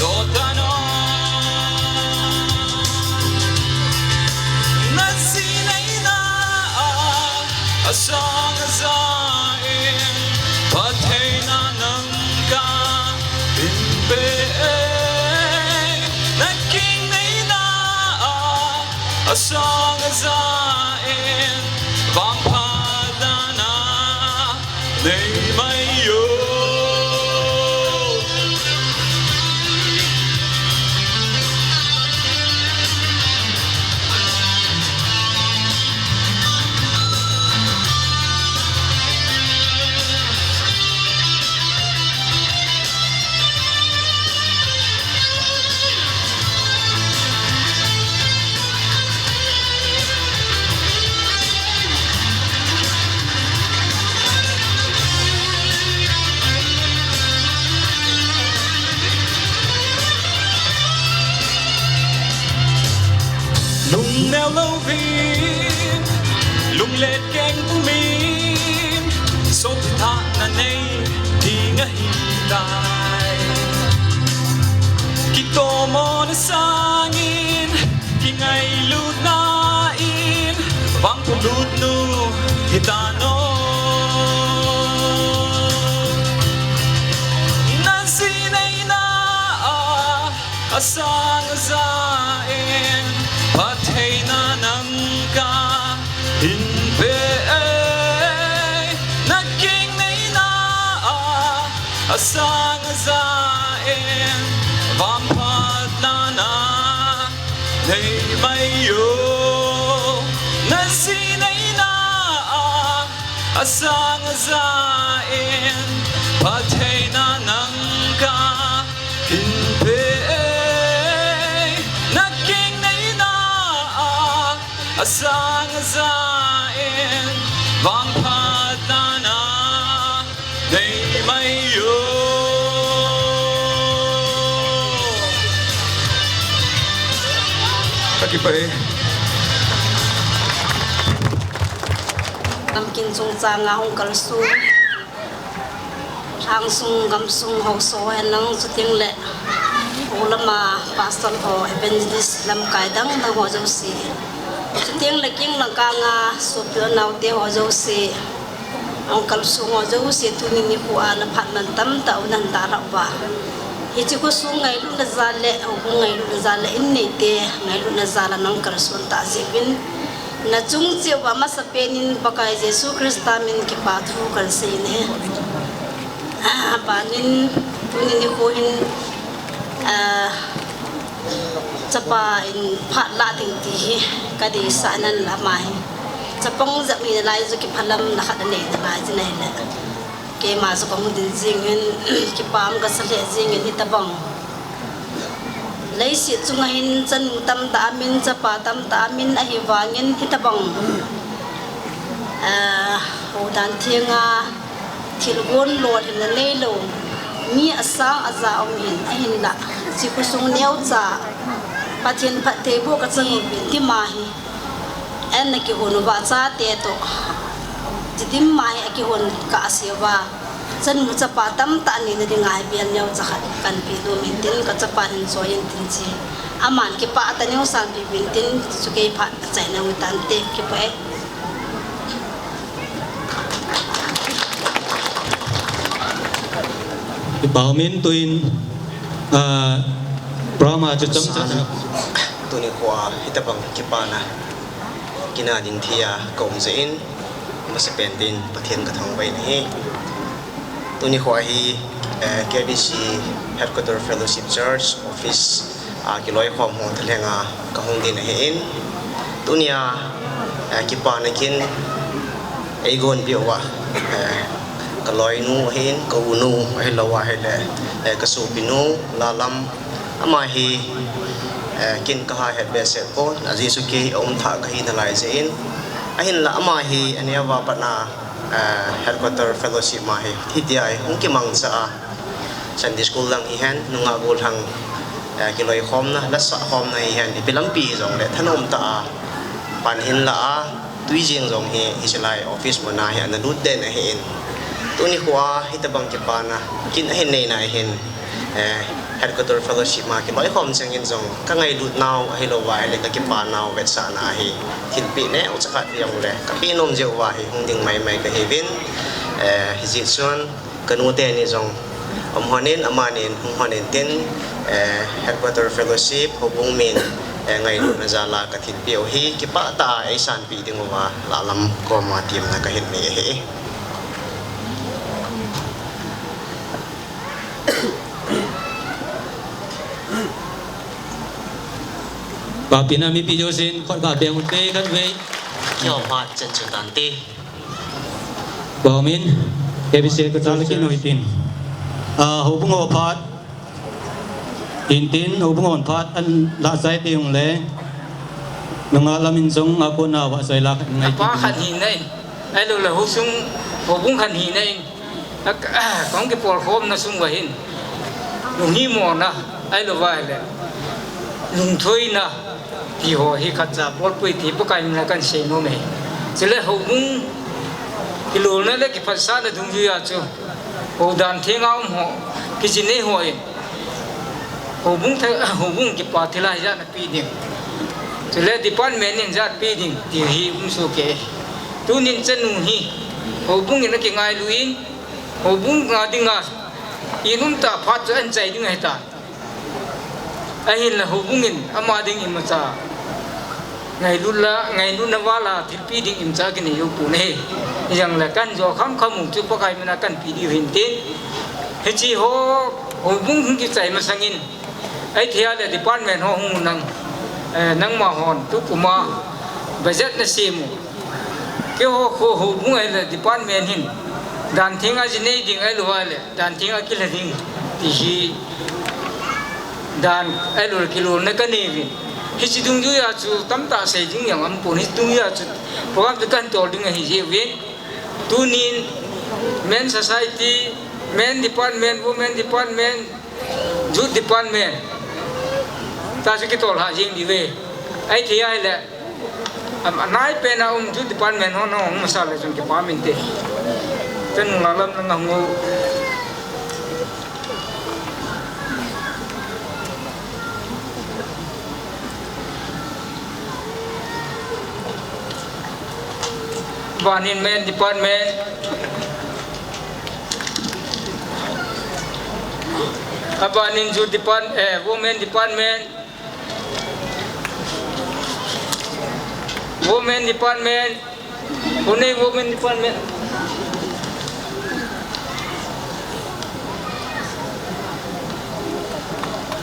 dodano nasinay na asang azain patay na ng ka inbe nagkinay na asang azain vang padana nei mai yo lung neo lâu vin lung lệ keng tu min số tha na nei đi nga hi dai ki to mo na sangin ki ngai lu na in vang tu lut nu hitano nan si nei na asang zain patay na ng ka inbe nagking nay na asang zain vampad na nay mayo nasinay na asang zain patay na ng ka inbe asang azain vang padana nei mai yo Takipai Kin sung cha nga hong kal su thang sung gam sung ho so en nang su ting le ulama pastor ho evangelist lam kai dang na ho jo si su ting le king lang ka nga su pyo nau te ho jo si ong kal su ho jo si tu ni ni hu ala phat nan tam ta unan ta ra ba hi chi ko su ngai lu na za le ho ngai lu na za le in nei te ngai lu na za la nang kal sun ta ji bin na chung che wa ma sa penin pakai Jesu Krista min ki pa thu kal se ne panin tunin ni ko in chapa in phat la ting ti ka di sa nan la mai chapong za mi lai zu ki phalam na khat ne na lai ji nei la ke ma zu ko din jing in ki pam ga sa le jing in tabang lấy sự chung hin chân tâm ta min chapa tâm ta min a hi wangin hitabang ho dan thianga thil gon lord hin nei lo mi asang aza om hin a hin la chi ku sung neu cha pathin phat te bo ka chang bin ti ma hi en ki honu ba cha te to jidim mai a ki hon ka asiwa chân mu chapa tam ta ni na dingai bian yau cha khat kan pi do min tin ka chapa hin so yin tin chi aman ki pa ta neu sang bi bin tin su ke phat chai na u tan te ki pa bảo min tuin Brahma cho chấm chấm tu ni kwa hitabang kipana kina ding thia kong zein masipendin pathian ka thong bai ni tu ni kwa hi KBC Headquarter Fellowship Church Office kiloi khom ho thalenga ka hong din hin tunia kipana kin eigon biwa กลอยนูเห็นกูนูให้เราว่าให้แหละกระสูบินูลาลำอามาฮีกินก็หาเห็ดเบสเซโกอาจิสุกีอมถากฮีนลายเซนเห็นละอามาฮีอันนี้ว่าปนาheadquarter fellowship มาฮีที่ที่ไอ้หุ่นกิมังซาฉันดิสกูลังอีเห็นนุ่งอากูลังกิโลคอมนะและสะคอมในเห็นเป็นลำปีจงเลยท่านอมตาปันเห็นละตุยเจียงจงเฮอิสไลออฟฟิศมันนาเห็นนั่นรูดเด่นเห็นตัวนี้หัวฮิตบังเก็บปานะกินเห็นในไหนเห็นheadquarter fellowship มากิโลคอมเสียงเงินจงก็ไงดูดนาวให้เราไว้เลยก็เก็บปานาวเวทสานาเฮทิลปีเนี่ยอุตสาหกรรมเลยก็ปีนมเจ้าว่าเฮคงดึงไม่ก็เฮวินฮิจิตส่วนกันอุเตนี่จงหัวเน้นอามาเน้นหัวเน้นเต้นheadquarter fellowship หงมินไงดูนะจ๊ะลากระถิ่นเปียวฮีกิปะตาไอสันปีดึงว่าลาลำก็มาเตรียมนะก็เห็นนี่เฮ bà pin ami pi jo sin khot ga beng te kan ve เกี่ยวพาจันจุดันตี bảo min ke bi se ko tal ki no itin ho bung ho phat in tin ho bung on phat an la sai ti ung le nunga lamin song a ko na wa sai la ngai pa khan hi nei ai lo la hu sung ho bung khan hi nei kong ke por khom na sung wa hin lung hi mo na ai lo wa le lung thoi na ti ho hi khat za por pui ti pa kai na kan se no me chele ho bung ki lo na le ki phat sa na dung ju ya chu ho dan the ngau mo ki chi nei ho e ho bung ki pa thila ya na pi ding chele department nin zat pi ding ti hi um su ke tu nin chen nu hi ho bung ina ki ngai luin ho bung nga dinga inum ta phat cha an chai ding hai ta ahin la ho bung in ama ding im cha ngai lu na wala thil pi ding im cha ki ne yu pu ne yang la kan jo kham mung chu pa kai mena kan pi di hin tin he chi ho bung ki chai ma sangin ai thia le department ho hung nang ma hon tu kuma budget na simu ke ho bung ai le department hin dan thinga ji nei ding ai lo le dan thinga ki le ding ti hi dan ai lo kilo na ka ni vi hi chi dung ju ya chu tam ta se jing yang am pu ni dung ya chu program de kan to ding hi je vi tu nin men society men department women department youth department ta se ki tol ha jing di ve ai thi ai le nai pe na youth department ho no masala jong ki pa min te ten ngalam na ngu Banin men department abanin youth department women department women department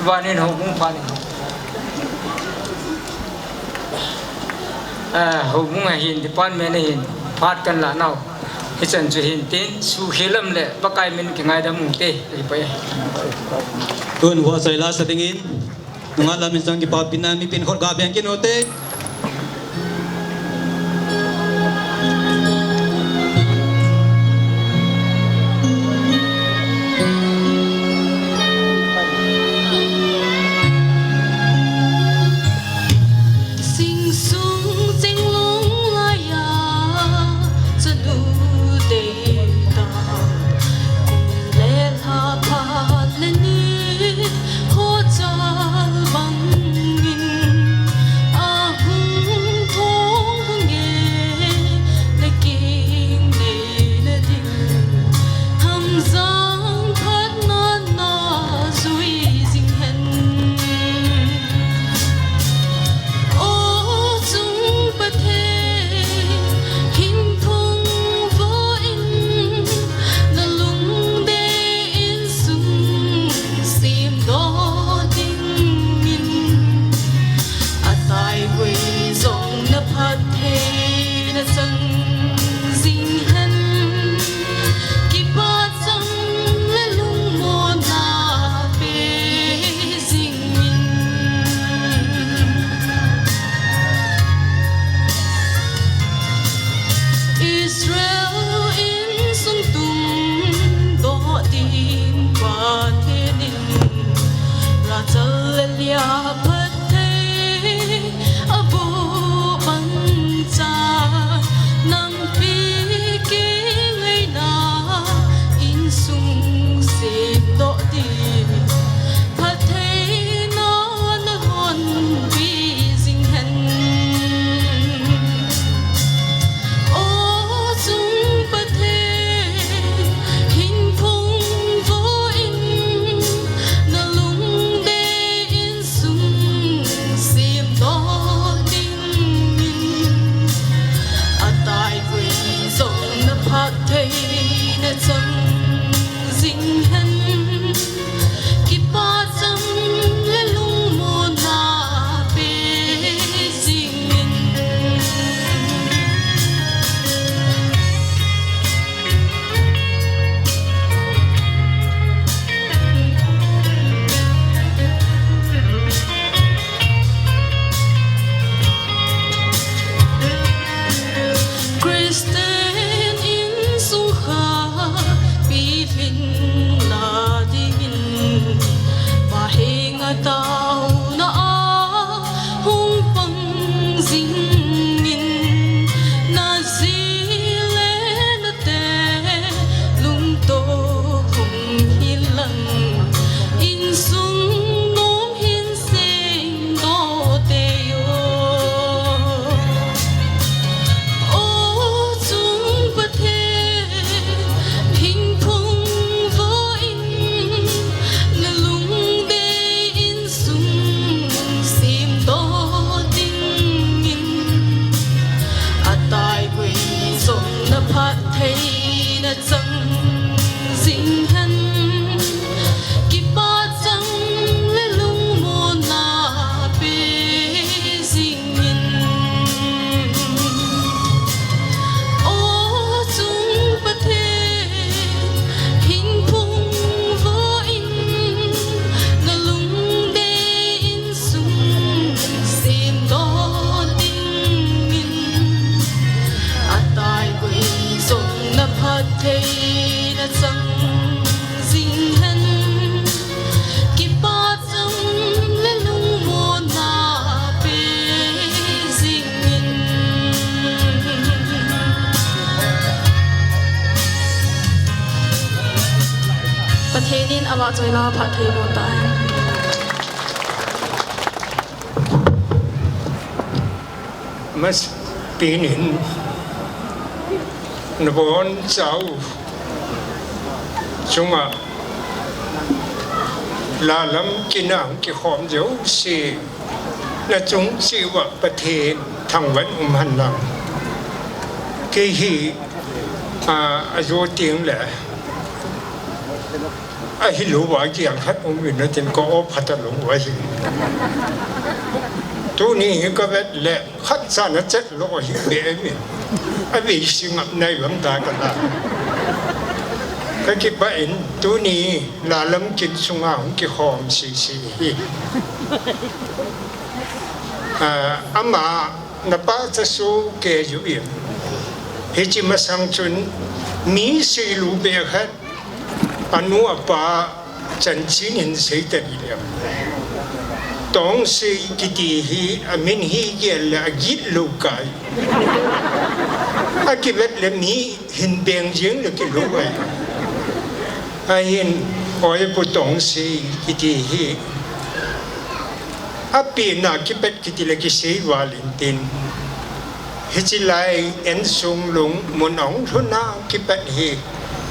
banin ho bung panin ho bung hin department hin phat kan la nau hi chan chu hin tin su khilam le pakai min ki ngai da mung te ri pa tun wa sai la sa tingin nunga lamin song ki pa pin ami pin khot ga beng ki no te ama choi la pha thei bo ta mas pinin nabon sau chunga la lam kinang ki khom deu si na chung si wa pathe thang wan han lang ke hi azo ting la a hi lo wa ki ang khat ong win na tin ko op phat lo wa hi tu niก็เวทแหละขัดสานเจ็ดโลหิเบมีอวิสิงในหวังตากันละก็คิดว่าเอ็นtu niลาลำกินสุงาของกิหอมสีอามาณป้าจะสู้เกยอยู่เองเฮจิมาสังจุนมีสีลูเบคัดอนุอปาจันชินินเสยตัดีเดียวต้องเสียกิติฮีอามินฮีเกลอากิดลูกายอากิเวทเลมีหินเบียงเจียงเลกิลูกายอาหินอ้อยปุตองเสียกิติฮีอาปีนากิเวทกิติเลกิเสียวาลินตินฮิจิไลเอ็นซุงลุงมุนองทุนากิเวทฮี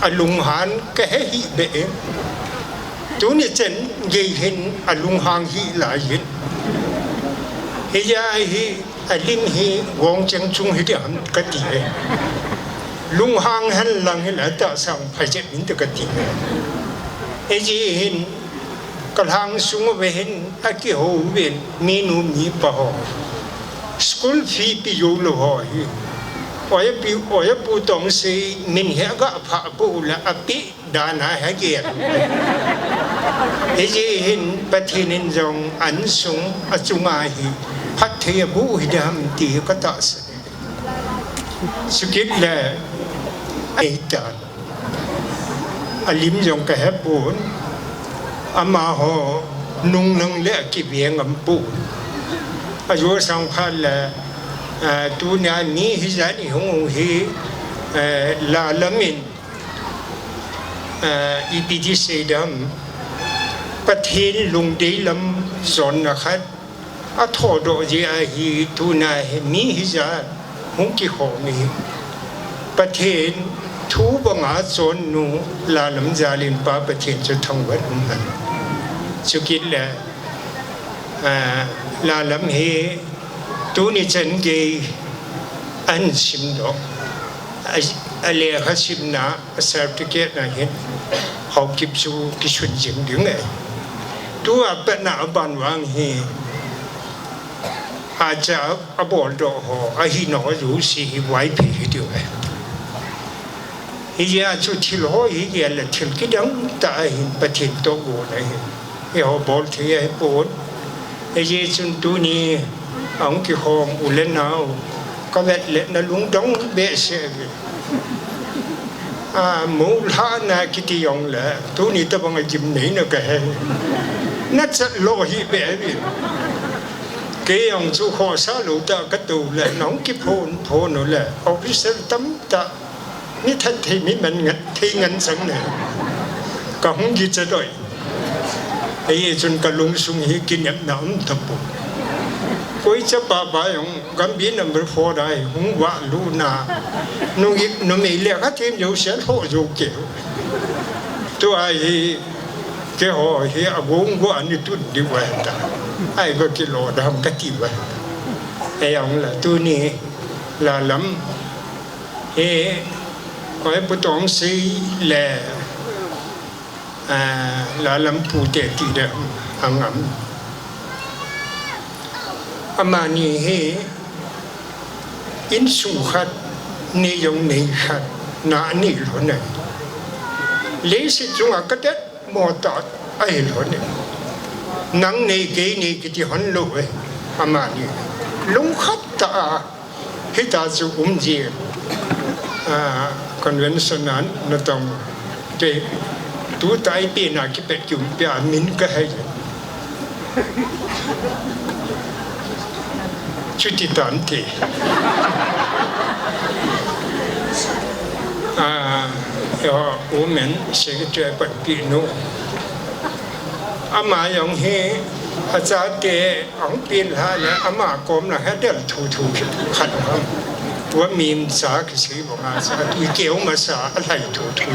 อาลุงหันก็เฮฮีเบะtu ni chen ge hin alung hang hi la yin he ya hi alim hi wong chang chung hi de han ka ti lung hang han lang hi la ta sang phai je min ta ka ti he ji hin ka hang sung we hin a ki ho wen mi nu mi pa ho school fee pi yo lo ho hi oya pu tong si min he ga pha pu la api dana ha ge he ji hin pathinin jong an sung achunga hi phathya bu hi dam ti ka ta sukit la aita alim jong ka hapun ama ho nung nang le ki biang am pu ayo sang phan la tu nya ni hi za ni hong hi la lamin EPD sedam pathin lung dei lam zon na khat a tho do ji a hi tu na he mi hi za hong ki ho mi pathin thu ba nga zon nu la lam jalin pa pathin chu thang wat han chu kit la la lam he tu ni chen ge an sim do a le kha sim na certificate na hin hau kip su ki chun jing ding ai tu a pa na ban wang hi a cha a bol do ho a hi no ru si hi wai phi hi dio ai hi ya chu thil ho hi ya la thil ki dang ta hin pathin to go nai hi ho bol thi ai pon e ye chun tu ni ông ki hom u len nau ka vet le na lung dong be se mu la na ki ti yong le tu ni ta bang jim nei na ka he na cha lo hi be bi ke yong chu kho sa lu ta ka tu le nong ki phon no le officer tam ta ni than thi mi man ngat thi ngan sang ne ka hong gi cha doi ai chun ka lung sung hi kin yap na ta pu koi cha pa ba yong gam bi number 4 dai hung wa lu na no me le ka thêm yo se ho yo ke to ai ke ho hi a gong go an tu di wa ta ai go ki lo dam ka ti wa ai yong la tu ni la lam e koi pu tong si le la lam pu te ti de angam amani he in su khat ne yong ne khat na ni lo ne le si chung a ka det mo ta ai lo ne nang ne ge ni ki ti hon lo e amani lung khat ta he ta chu ji conventional na tong te tu tai pi na ki pet kyum pya min ka hai cuci tanti ya women secretary pat pino ama yong he acha te ang pin ha la ama kom la ha del thu thu khat ha wa mim sa ki si bo nga sa i keu ma sa alai thu thu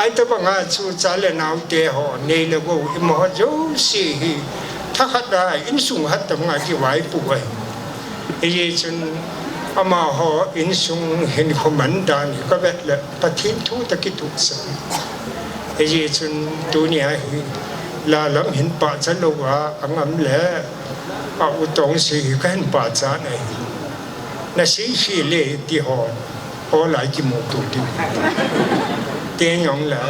ai ta ba nga chu cha le nau te ho nei le wo i mo jo si hi tha khat da in sung hat ta nga ki wai pu ai ye chun ama ho in sung hen khoman dan ka vet le pathin thu ta ki tu sa ye chun dunia hi la lam hin pa cha lo wa angam le a u tong si kan pa cha nei na si si le ti ho ho lai ki mo tu ti tiên yong la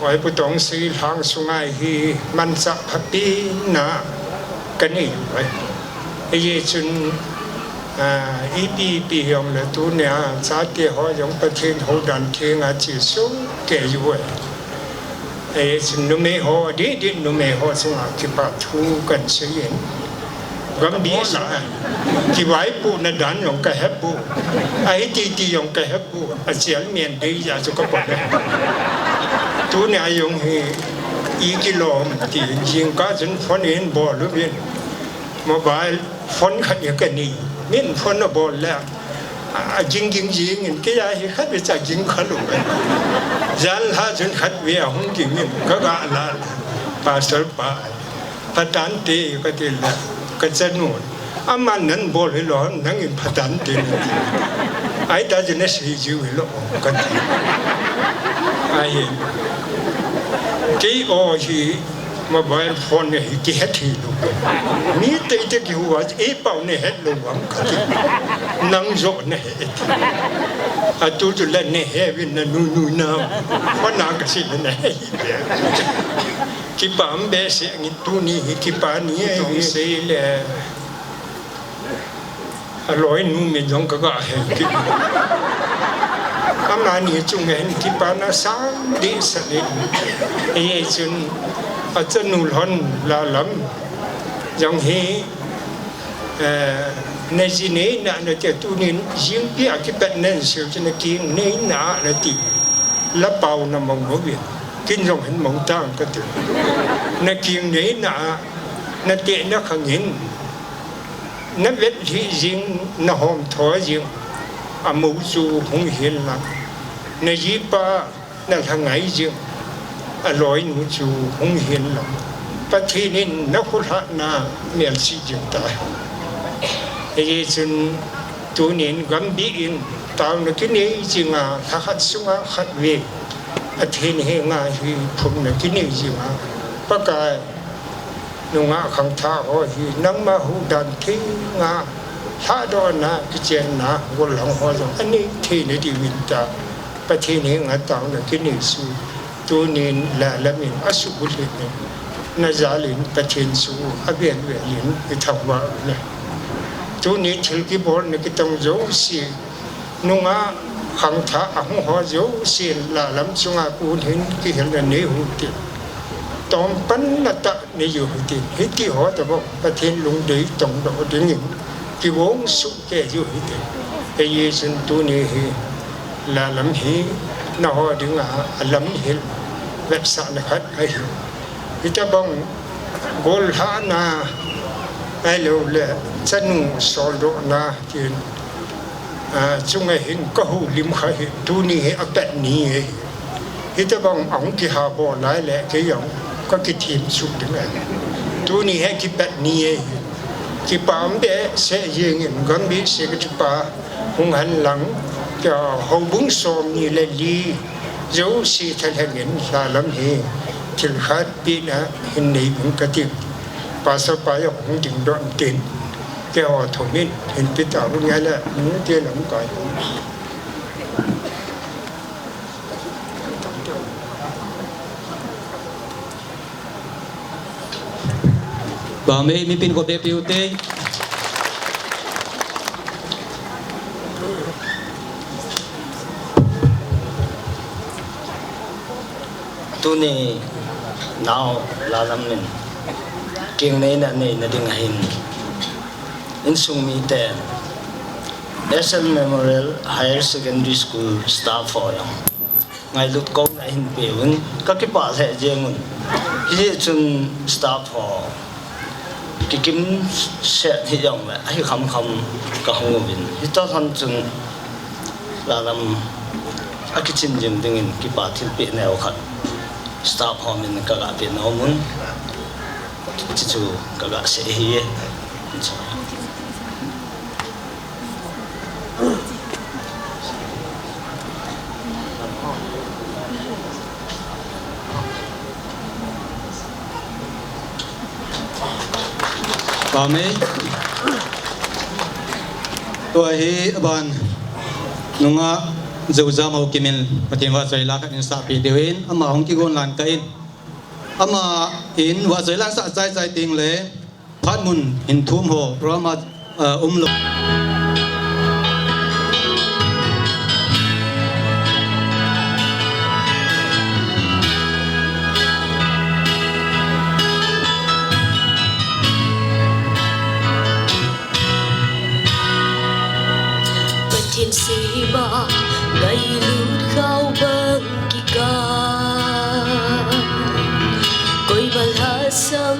oi pu tong si hang sungai hi man sa phapi na kani oi ye chun ipi pi yong le tu nya cha ti ho yong pa thin ho dan thi nga chi su ke yu ai chun no me ho di no me ho su nga ki pa thu kan se yin gam bi la ki wai pu na dan yong ka hep pu ai ti yong ka hep pu a chial mien dei ya su ka pa tu nya yong hi i kilo ti jing ka jun phone in bo lu bin mobile phone khat ya ka ni min phone no bo la a jing in ke ya hi khat be cha jing khalu jan ha jun khat we a hung jing min ka ga la pa sar pa patan te ka ti la ka chanu aman nan bol hi lo nang in patan te ai da jene si ju hi lo ka ti ai ke o hi mobile phone hi ki het hi lo ni te ki huwa e pau ne het lo wam ka ti nang zo ne het a tu le ne he win na nu na wa na ka si ne ki pam be se ngi tu ni ki pa ni e se le a loi nu me jong ka ga he ki am na ni chung ngen ki pa na sa di sa ni e chun a chen nu hon la lam jong he ne ji ne na na te tu ni jing pi a ki pet nen siu chen ki ne na na ti la pau na mong ho bi kinh rong hình mong tang cái từ na kiêng đấy na tệ na khang hin na vết thị riêng na hòm thọ riêng à mũ du hung hiền là na dĩ pa na thằng ấy riêng à lối mũ du hung hiền là bắt thi nên na khôn hạ na miền sĩ riêng ta cái chuyện tu niệm gắn bí in tạo được cái này riêng à thắt sung à khát về a thiên he nga hi phum na kini ji ma pakai nu nga khang tha ho hi nang ma hu dan thi nga tha do na ki chen na go long ho jo ani thi ne di win ta pa thi ne nga taw na kini su tu nin la la min asu bul ne na zalin pa chen su a bien we yin ki thak wa ne tu ni thil ki bor ne ki tong jo si nu nga khang tha ang ho jo sin la lam sunga ku hin ki hel na ne hu ti tom pan na ta ne yu hu ti hi ti ho ta bo pa thin lung dei tong do ding yin ki wong su ke yu hi ti e ye sun tu ni hi la lam hi na ho ding a lam hil web sa na khat ai hi ta bong gol ha na ai lo le chanu sol do na tin chung ai hin ko hu lim kha hi tu ni he apet ni he hi ta bang ong ki ha bo lai le ke yong ko ki thim su ding ai tu ni he ki pet ni he ki pam be se yeng in gam bi se ki pa hung han lang ka ho bung som ni le li zo si than hen in la lam hi thil khat pi na hin nei bung ka ti pa sa pa yo hung ding don tin cái họ thống nhất hình biết tạo luôn ngay là những tiền lắm coi bà mẹ mi pin có đẹp yêu tê tu ni nào là làm mình kiêng này là đừng hình in Sungmi Ten, SL Memorial Higher Secondary School staff forum. ngay lúc câu này hình biểu các cái bà sẽ riêng khi chun staff họ cái kim sẽ thì dòng lại hay không cả không ngồi bên thì cho thằng chun là làm cái chuyện riêng dengan cái bà thiên bị nào khác staff họ mình các cái bên họ muốn chỉ chú các cái sẽ hi bà mấy tôi hi ban nunga dù ra màu kim in mà tiền vợ giới lạc in sạp bị điều in ama không kí gon lan cái in ama in vợ giới lan sạ dài dài tiếng lệ phát mun in thum hồ rồi mà lục thiên sĩ ba ngày lút khao băng kỳ ca coi bal hasam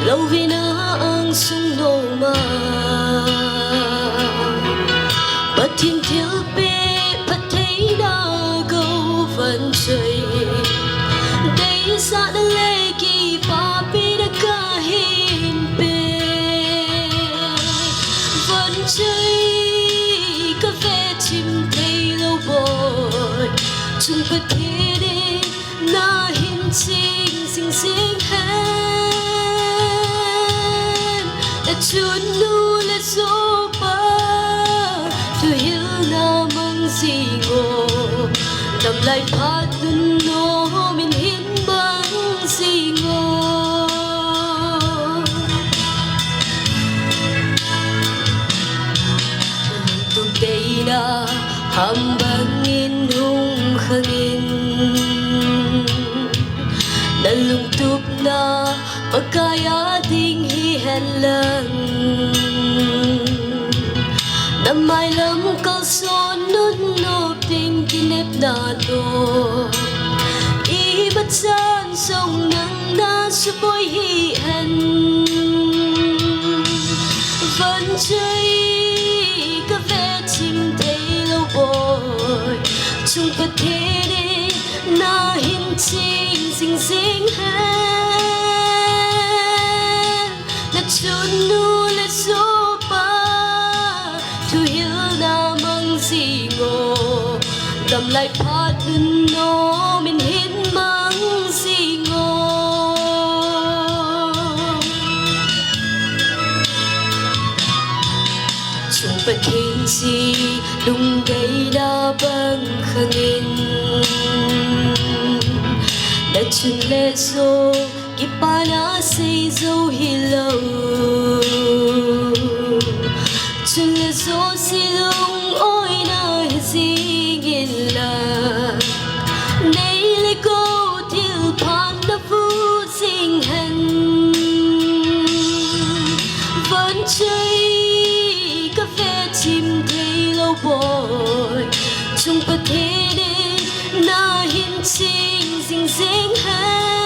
lâu vì na ang sung nô ma bất thiên thiếu bê bất thấy na câu vẫn chơi đây xa đã lê kỳ ba bê đã ca hin bê vẫn chơi chim thấy lâu bồi chung bất thế đi na hin chinh xinh xinh hen đã chun nu lệ số ba tu hiểu na mong gì ngô đầm lại phát nun nô mình hin bằng gì ngô na hambangin hung hangin nalungtop na magkaya ding hihelang na may lam kalson nun nop ding kinep na to ibat san song nang na supoy hihen vẫn chơi chim thấy lâu bồi chung bất thế đi na hin chinh xinh xinh hen na chun nu lệ số ba tu hiểu na mong gì ngô đầm lại phát đun nô mình hin mong gì ngô chung bất thiên si lung gây đa băng khangin đã chun lệ số kịp ba na xây dấu hi lâu chun lệ số si lung ôi na gì nghìn là nay lệ cô thiếu pan na vu sinh hành vẫn chơi chim thấy lâu bồi chung bất thế đi na hin chinh xinh xinh hen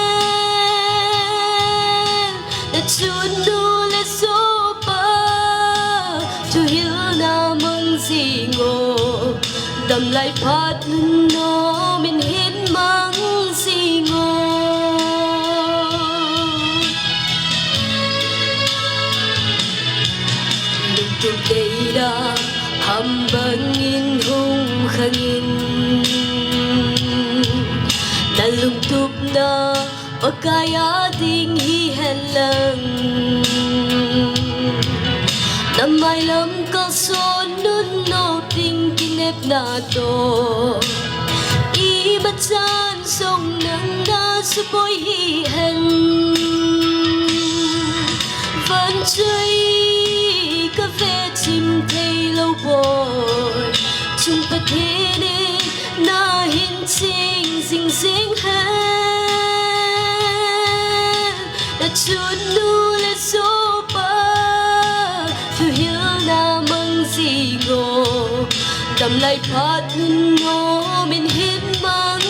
đã chun nu lệ số ba tu hiểu na mong gì ngô đầm lại phát nô mình hin mong gì ngô lục đây đã hambangin hung hangin nalungtop na magkaya ding hihelang na may lam kalson nun nop ding kinep na to ibat san song nang na supoy hihen vẫn chơi cà phê chim thấy lâu bồi chung bất thế đi na hin chinh xinh xinh hen đã chun nu lệ số ba tu hiểu na mong gì ngô đầm lại phát nun nô mình hin mong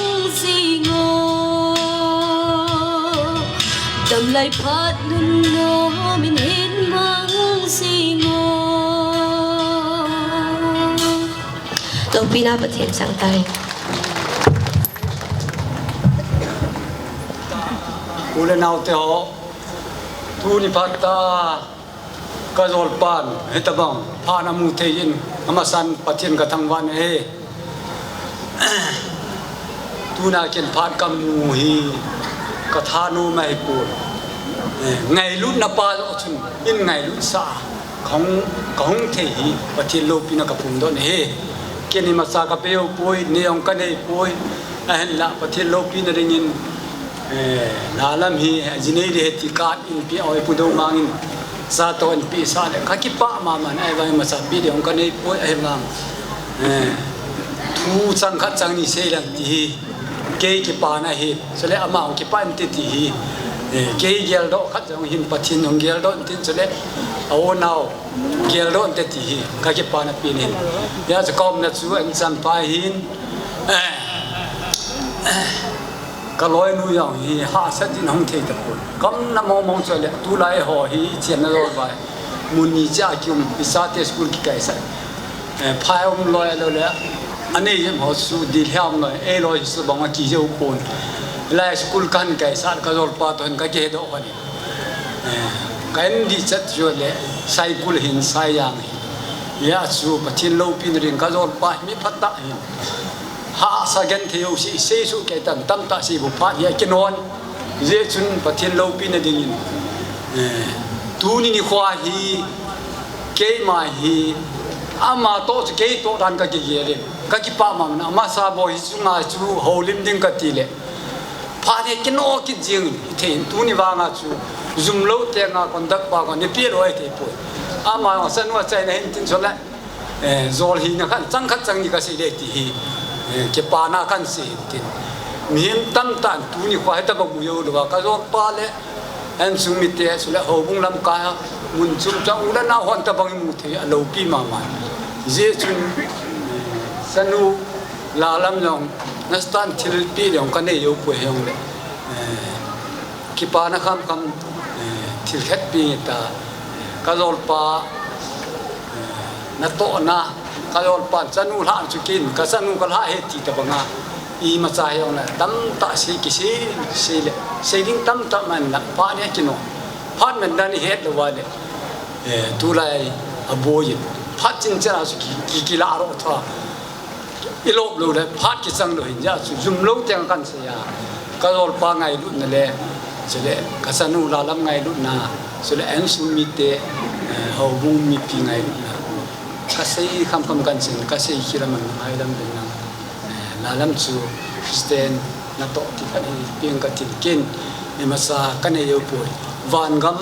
lại phát luôn nó mình hết mang si ngô lâu pina bật hiện sang tay ule nau te ho tu ni pata ka zol pan hetabang pha na mu the in amasan pathian ka thangwan he tu na ken phat kam mu hi ka tha nu mai pu ngày lúc na pa chun in ngày lúc sa khong the hi pathian lo pina ka pum don he ken ni masa ka pe poi ne ong ka nei poi a la pathian lo pina ringin nalam hi jinei de ti kat in pi oi pudo mangin sa ton pi sa le khakipa ma man ai vai ma sa bi de ong ka nei poi ai mang thu chang khat chang ni se lang ti ke ki pa na hi so le ama ki pa in ti hi ke gel do khat chang hin pathin ong gel do tin so le au nau gel do te ti hi khakipa na pi ni ya cha kom na chu an chan pa hin ka loi nu yang hi ha sa tin hong the ta pun kam na mo mong so le tu lai ho hi chen na lo ba mun ni ja kyum isa te school ki kai sa phai om loi lo le ane yem ho su di hiam loi e loi su bang ki je pon la school kan kai sa ka lor pa ton ka ke do ani kan di chat jo le sai kul hin sai yang ya su pathin lo pin ring ka lor pa mi phatta hin ha sa gen theo si se su ke tam ta si bu pha ya kinon je chun pathin lo pin na ding in tu ni khwa hi ke ma hi ama to ke to dan ka ki ye le ka ki pa ma na ma sa bo hi chu nga chu ho lim ding ka ti le pha ne kino ki jing the tu ni wa nga chu zum lo te nga kon dak pa ko ni pi lo ai te po ama san wa chai na hin tin so la zol hi na khan chang ni ka si le ti hi ke pa na kan si tin mien tam tan tu ni khwa ta ba mu yo lo ka zo pa le an sung mi te su le ho bung lam ka mun chung chang u na hon ta bang mu the a lo pi ma ma je chun sanu la lam long na stan thil pi long ka ne yo pu heong le ki pa na kham thil khat pi ta ka zo pa na to na ka lol pan chanu la chu kin ka sanu ka la he ti ta banga i ma cha yong la tam ta si ki si le se ding tam ta man la pa ne kino phan men dan he lo wa le tu lai aboy phat chin cha su ki la ro tha i lob lo le phat ki sang lo hin ja su zum lo teng kan se ya ka lol pa ngai lu na le se le ka sanu la lam ngai lu na se le en su mi te ho bung mi pi ngai lu na kasih kam kan sen kasih kira man ai lam den na la lam chu Christian na to ti kan piang ka tin kin ni masa kan yo poi van gam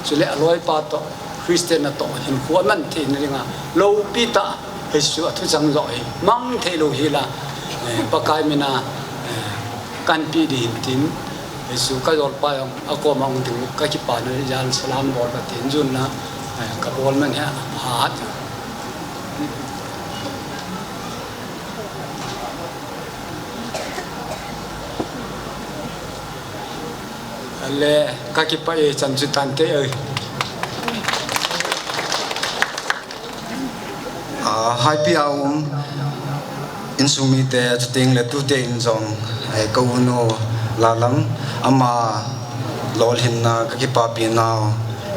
chu le aloi pa to Christian na to hin ko man thi ni nga lo pi ta Jesu athu chang roi mang the lo hi la pa kai mina kan pi di tin Jesu ka yol pa yong ako mang tin ka ki pa na yan salam bol ka tin jun na ka bol man ha hat le kaki pa e chan chu tan te ơi hai pi au in sumi te ting le tu te in zong ai ko no la lam ama lol hin na kaki pa pi na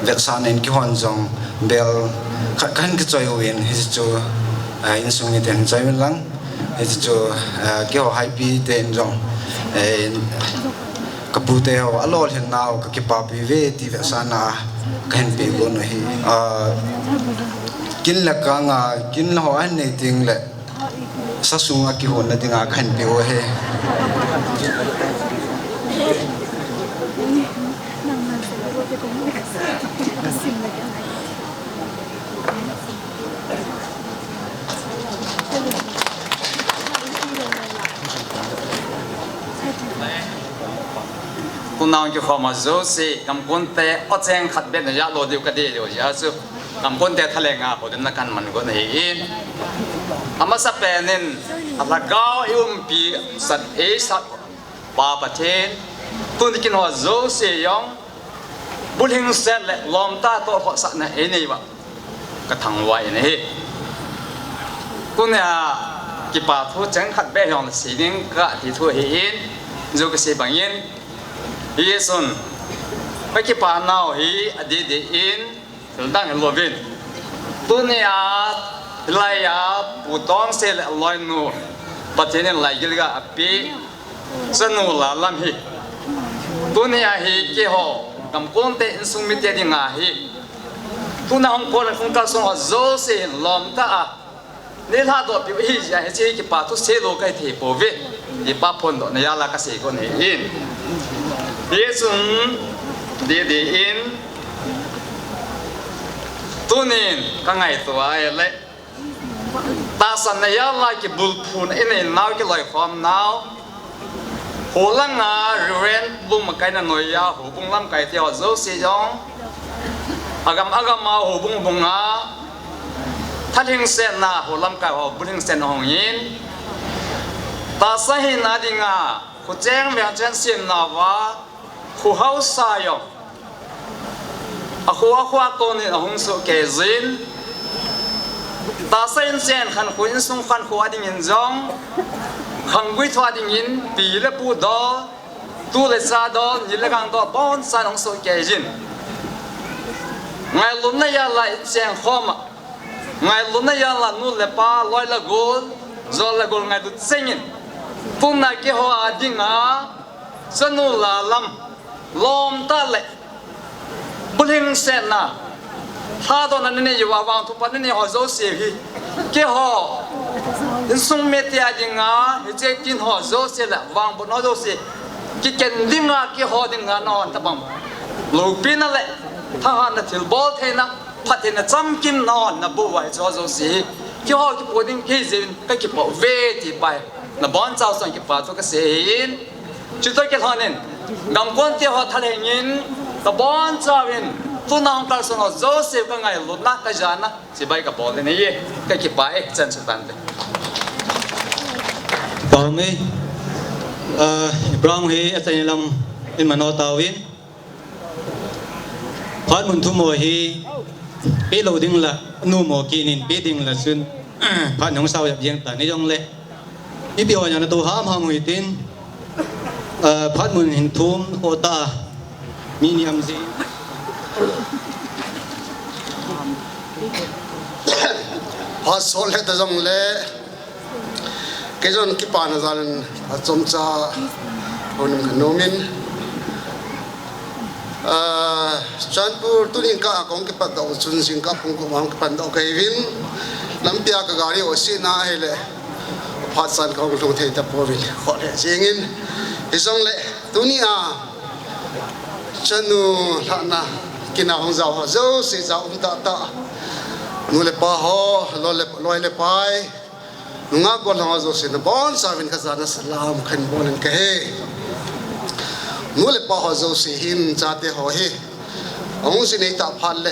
vek san en ki hon zong bel kan ki choi win hi chu in sumi te choi min lang hi chu ki ho hai pi te in zong kapute ho alol hin naw ka ki pa pi ve ti ve sana kan pe go no hi kin la ka nga kin ho an nei ting le sa sunga ki hon na tinga kan pe o heคุณน้องจะขอมาโซซีกำคนแต่อดแจงขัดเบ็ดนะยะโลดิวกันดีเดียวยาสุกำคนแต่ทะเลงาคนนั้นกันมันก็ในอินอามาสเปนินอัลกาวยุมปีสัตเอสัตปาปะเทนตุนกินหัวโซซียอง บุญหิงเสร็จเลยลมตาโตพอสักนะเอ็นี่วะกระทังไว้นี่กูเนี่ยกิปาทุจังขัดเบยองสีนิ่งกะที่ทั่วหินจูกสีบางยินฮีสุนไปกิปาหนาวฮีอดีตอินถึงตั้งลวินตัวเนี่ยไล่ยาปูตองเสลลอยนูปัจจัยนี้ไล่กิลกะปีสนุลาลัมฮีตัวเนี่ยฮีเกี่ยวกับคนเตอินสุมิเตดิงาฮีตัวน่ะองคนคงกระทรวงโจเซนลมตานี่ถ้าตัวพี่วิจัยให้กิปาทุเสโลกไอทีโปวิกิปาพนโดนยาลากเสกคนหินฮีสุนดีอินตัวนี้ก็ไงตัวไอ้เล่ตาสันยาลากิบุลพูนอินนาวกิลอยความนาวหัวลังอาเรนบุ้งมาไกนันหน่อยยาหัวบุ้งลำไก่เที่ยวโจซีจงอากามมาหัวบุ้งบุ้งอาถ้าทิ้งเส้นนะหัวลำไก่หัวบุ้งทิ้งเส้นหงยินตาสัยนาดิงาหัวแจ้งเมียนเจนเสียนนาวาหัวเฮาสายองหัวตัวนี้หงสุเกจินตาเส้นเส้นขันหัวอินสุงขันหัวดิ่งยินจงขังกุยทวดิ่งยินปีเล็บปูดอตูเลซาดอยิเลกังดอบอนสานหงสุเกจินไงลุนนายาลาเสียงขมไงลุนนายาลานูเลปาลอยละกูจอละกูไงดุเซงินตุนนักหัวดิ่งอาสนุลาลัมลมตาเลบุลิงเซนนะถ้าตอนนั้นเนี่ยอยู่ว่าวางทุกปันเนี่ยหัวโจเสียพี่เกี่ยวอินสุงเมติอาดิงาเฮเจกินหัวโจเสียละวางบนหัวโจเสียกิเกนดิงาเกี่ยวดิงานอนตะบังลูกปีนั่นแหละถ้าหันถึงบอลเทนะพัดเทนะจำกินนอนนะบัวโจโจเสียเกี่ยวกับปวดดิ้งที่สินก็เก็บเอาเวทีไปนะบอลเจ้าส่วนเก็บปาทุกเสียนจุดตัวเกี่ยวหันเนี่ยกำก้นเกี่ยวทะเลยินตะบอนเจ้าวินตัวน้องกระทรวงโจเซฟก็ไงลุดนักกระจายนะสิใบกับบอลนี่ก็เก็บไปเจนสุดทันเลยตอนนี้บรองฮีอาจารย์ลำอินมโนตาวินพัดมุนทุโมฮีปีโลดิ้งละนูโมกินินปีดิ้งละซุนพัดน้องสาวหยับยังแต่นี่จงเล่อีปีวันยันตัวห้ามห้ามหุยตินพัดมุนหินทุ่มโคตามีนิยมสิพอโซเลตจงเล่เกจอนกิปานาจันจอมจ่าคนขนมินจันปูตุนิงก้าของกิปัดดอกจุนสิงก้าปุ่งกุมังกิปัดดอกเกวินลำเปียกการิโอสินาเฮเลพัดสันของลุงเทตปวินขอเลเสียงินอิจงเล่ตุนิอาฉันนูท่านะกินอาหงเจ้าเจ้าสิเจ้าตานูเลปะฮอลอยเลปายนูงากวนหอเจ้าสินบอนสาวินขจานสลามขันบอนันเกนูเลปะฮอเจ้าสิหินจัดเตหอเฮองสินตาพันเล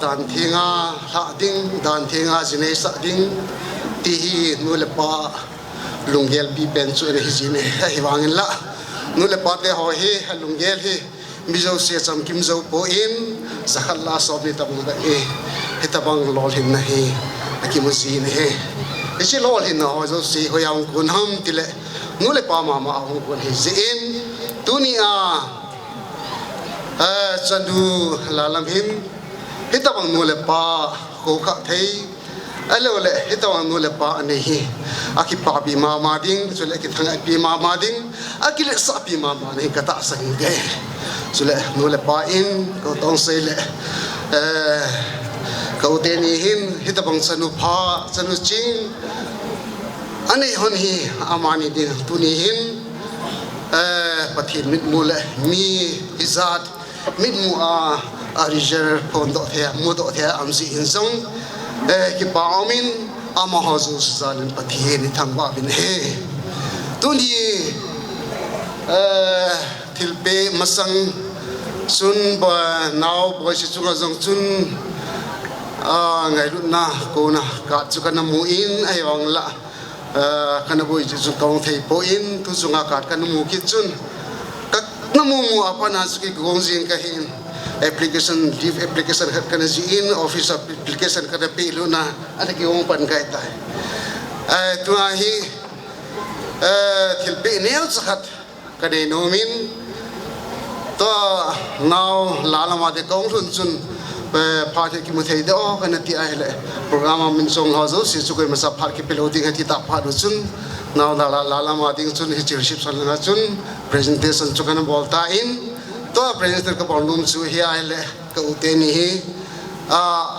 ดันทิงาละดิ้งดันทิงาสินสักดิ้งตีฮีนูเลปะลุงเยลบีเป็นส่วนฮิจินเฮวางินละนูเลปะเตหอเฮลุงเยลเฮมิโซเสียจำกิมโซโปอินสักลาสอบนิตาบังได้เฮตาบังลอลหินนะเฮอากิมุซีนะเฮเอชิลอลหินนะฮอโซซีฮอยาองกุนฮัมติเลนูเลปามามาองกุนเฮซินตุนีอาจันดูลาลัมหินเฮตาบังนูเลปาโคขะเทยAlo le hitaw anu le pa anehi aki pa pi mama ding sule ki thang pi mama ding aki le sa pi mama ne kata sang ge sule nu le pa in ko tong sei le ko te ni hin hitabang sanu pha sanu ching ane hon hi amani ding tu ni hin pathin mit mu le mi izat mit mu a arijer pondo the mu do the amsi hin song ki paumin amahazu zalin pathiye ni thangwa bin he tuni thilpe masang sun ba naw boy si chunga jong chun ngai lut na ko na ka chu kana mu in ai wang la kana boy chu kong thei po in tu chunga ka kana mu ki chun namumu apa nasuki gongzing kahin application leave application kana in office application kana piluna ada ki umpan kaita tu ahi thilpe neu sakhat kade nomin to now lalama de kongthun chun party ki muthei de o kana ti ai le program min song hazo si chu ko masa phar ki piloting hati ta phar chun now lalama ding chun hi leadership salna chun presentation chu kana bolta in to presentation ka bondum chu hi ai le ka uteni hi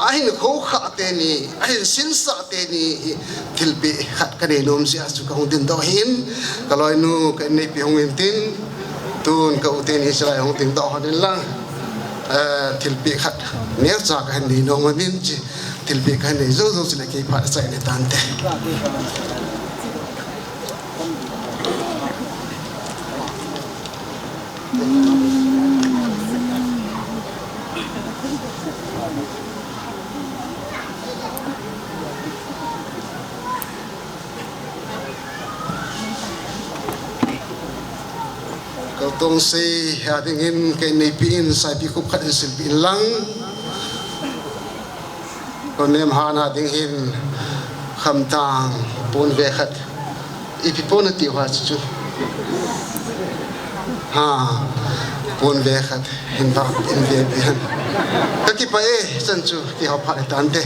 ahin kho kha te ni ahin sinsa te ni thilpe khat ka ne nom sia chu ka hondin do hin kaloi nu ka nei pi hongin tin tun ka uteni sai hong ting do hanin lang thilpe khat ner cha ka ni no ma min chi thilpe ka nei zo zo sile ki pha sai ne tan te tong say having in kay naipin sa bikup kat silbin lang konem hana ding hin khamtang pon vekhat ipipon ti wa chu ha pon vekhat hin ba in ve bihan kaki pa san chu ti ha pha tante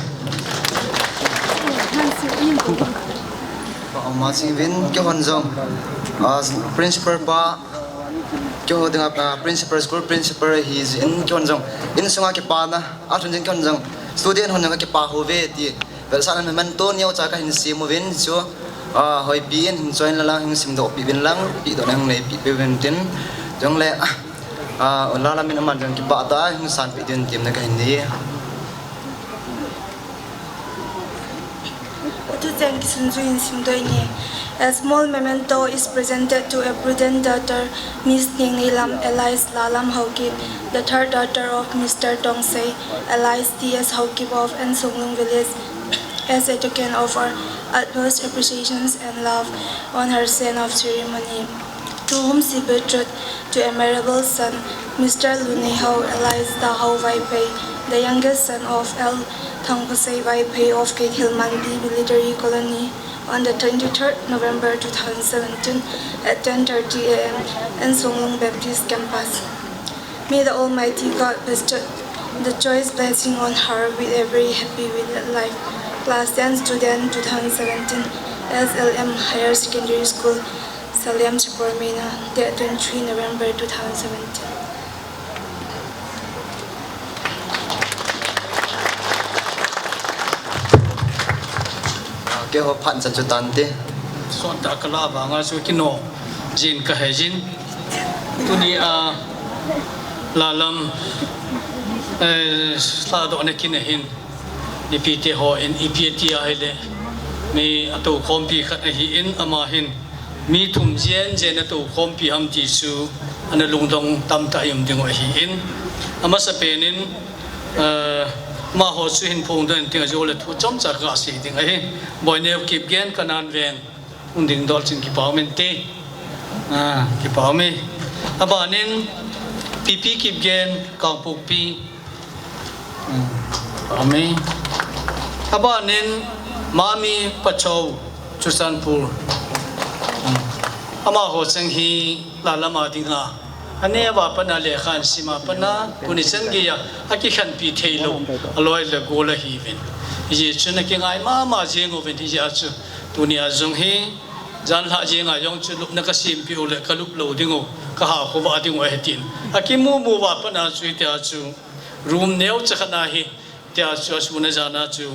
ma sing vin ke hon jong principal pa cho dengan principal school principal he is in Kyonjong in sunga ke pa na atun jeng Kyonjong student hon ke pa ho ve ti vel sana men ton yo cha ka hin sim ven cho hoi pin hin join la hin sim do pi bin lang pi do nang nei pi pe ven tin jong le la la min man jong ki pa ta hin san pi tin tim na ka hin ni to thank you in sim do ni. A small memento is presented to a prudent daughter, Miss Ning Nilam Elias Lalam Haukip, the third daughter of Mr. Tongsei, Elias T.S. Haukip of Ensonglung Village, as a token of our utmost appreciations and love on her scene of ceremony. To whom she betrothed to a marriable son, Mr. Lunihau Elias Dahau Vaipei, the youngest son of L. Thongpasei Vaipei of King Hilmandi Military Colony, on the 23rd November 2017 at 10:30 a.m. in Songlung Baptist Campus. May the Almighty God bestow the choice blessing on her with a very happy with life. Class 10 student 2017 SLM Higher Secondary School, Saliam Chapormena, date 23 November 2017. ke ho phan chan chu tan te son ta kala ba nga su kino jin ka he jin tuni lalam sa do ne kin hin ni pi te ho in ipti a hele mi ato khompi khat hi in ama hin mi thum jen jen ato khompi ham ti su ana lungdong tam ta yum ding hi in ama sa penin ma ho su hin phong den ting jo le thu chom cha ga si ding ai boy ne kip gen kanan ven unding dol chin ki paw men te ki paw me abanin pipi kip gen kang puk pi ame abanin mami pacho chusanpur ama ho chang hi la lama dinga ane ba pana le khan sima pana kunisan gi ya aki khan pi theilo aloi le gola hi vin ji chuna ki ngai ma jeng ovin hi ja chu dunia jong hi jan la jeng a yong chu lup na ka sim pi ole ka lup lo dingo ka ha ko ba ding wa hetin aki mu ba pana chu ta chu room neu chakhana hi tia chu asuna jana chu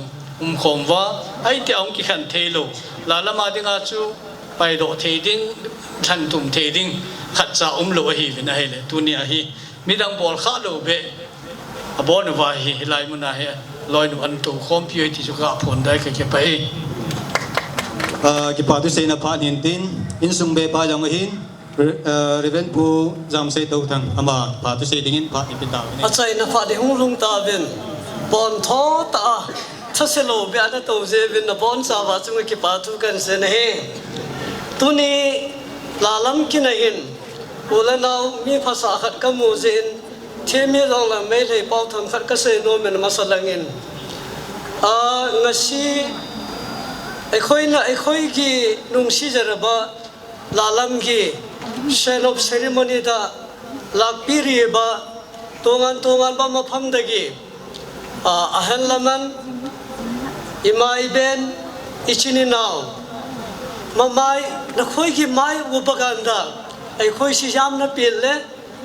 khom wa ai ti ong ki khan theilo la lama dinga chu pai do theding than tum theding khat cha lo hi vina hele tunia hi midang bol kha lo be abon wa hi lai muna he loi nu an tu khom pi ti chu ka phon dai ka ke pai ki pa tu sei na pha nin tin in sung be pa jang hin reven pu jam sei to thang ama pa tu sei dingin pa ipin ta a chai na pha de hung lung ta ben bon tho ta chaselo be ana to je ben na bon sa wa chung ki pa tu kan se ne tu ni lalam ki na hin ulanau mi phasa khat kamu zin themi long la mai lei pau tham khat ka se no men masalangin ngasi ai khoi gi nung si jaraba lalam gi sign of ceremony da lakpiri ba tongan ba mafam dagi ahan laman imai ben ichini now mamai na khoi gi mai upaganda ai khoi si jam na pille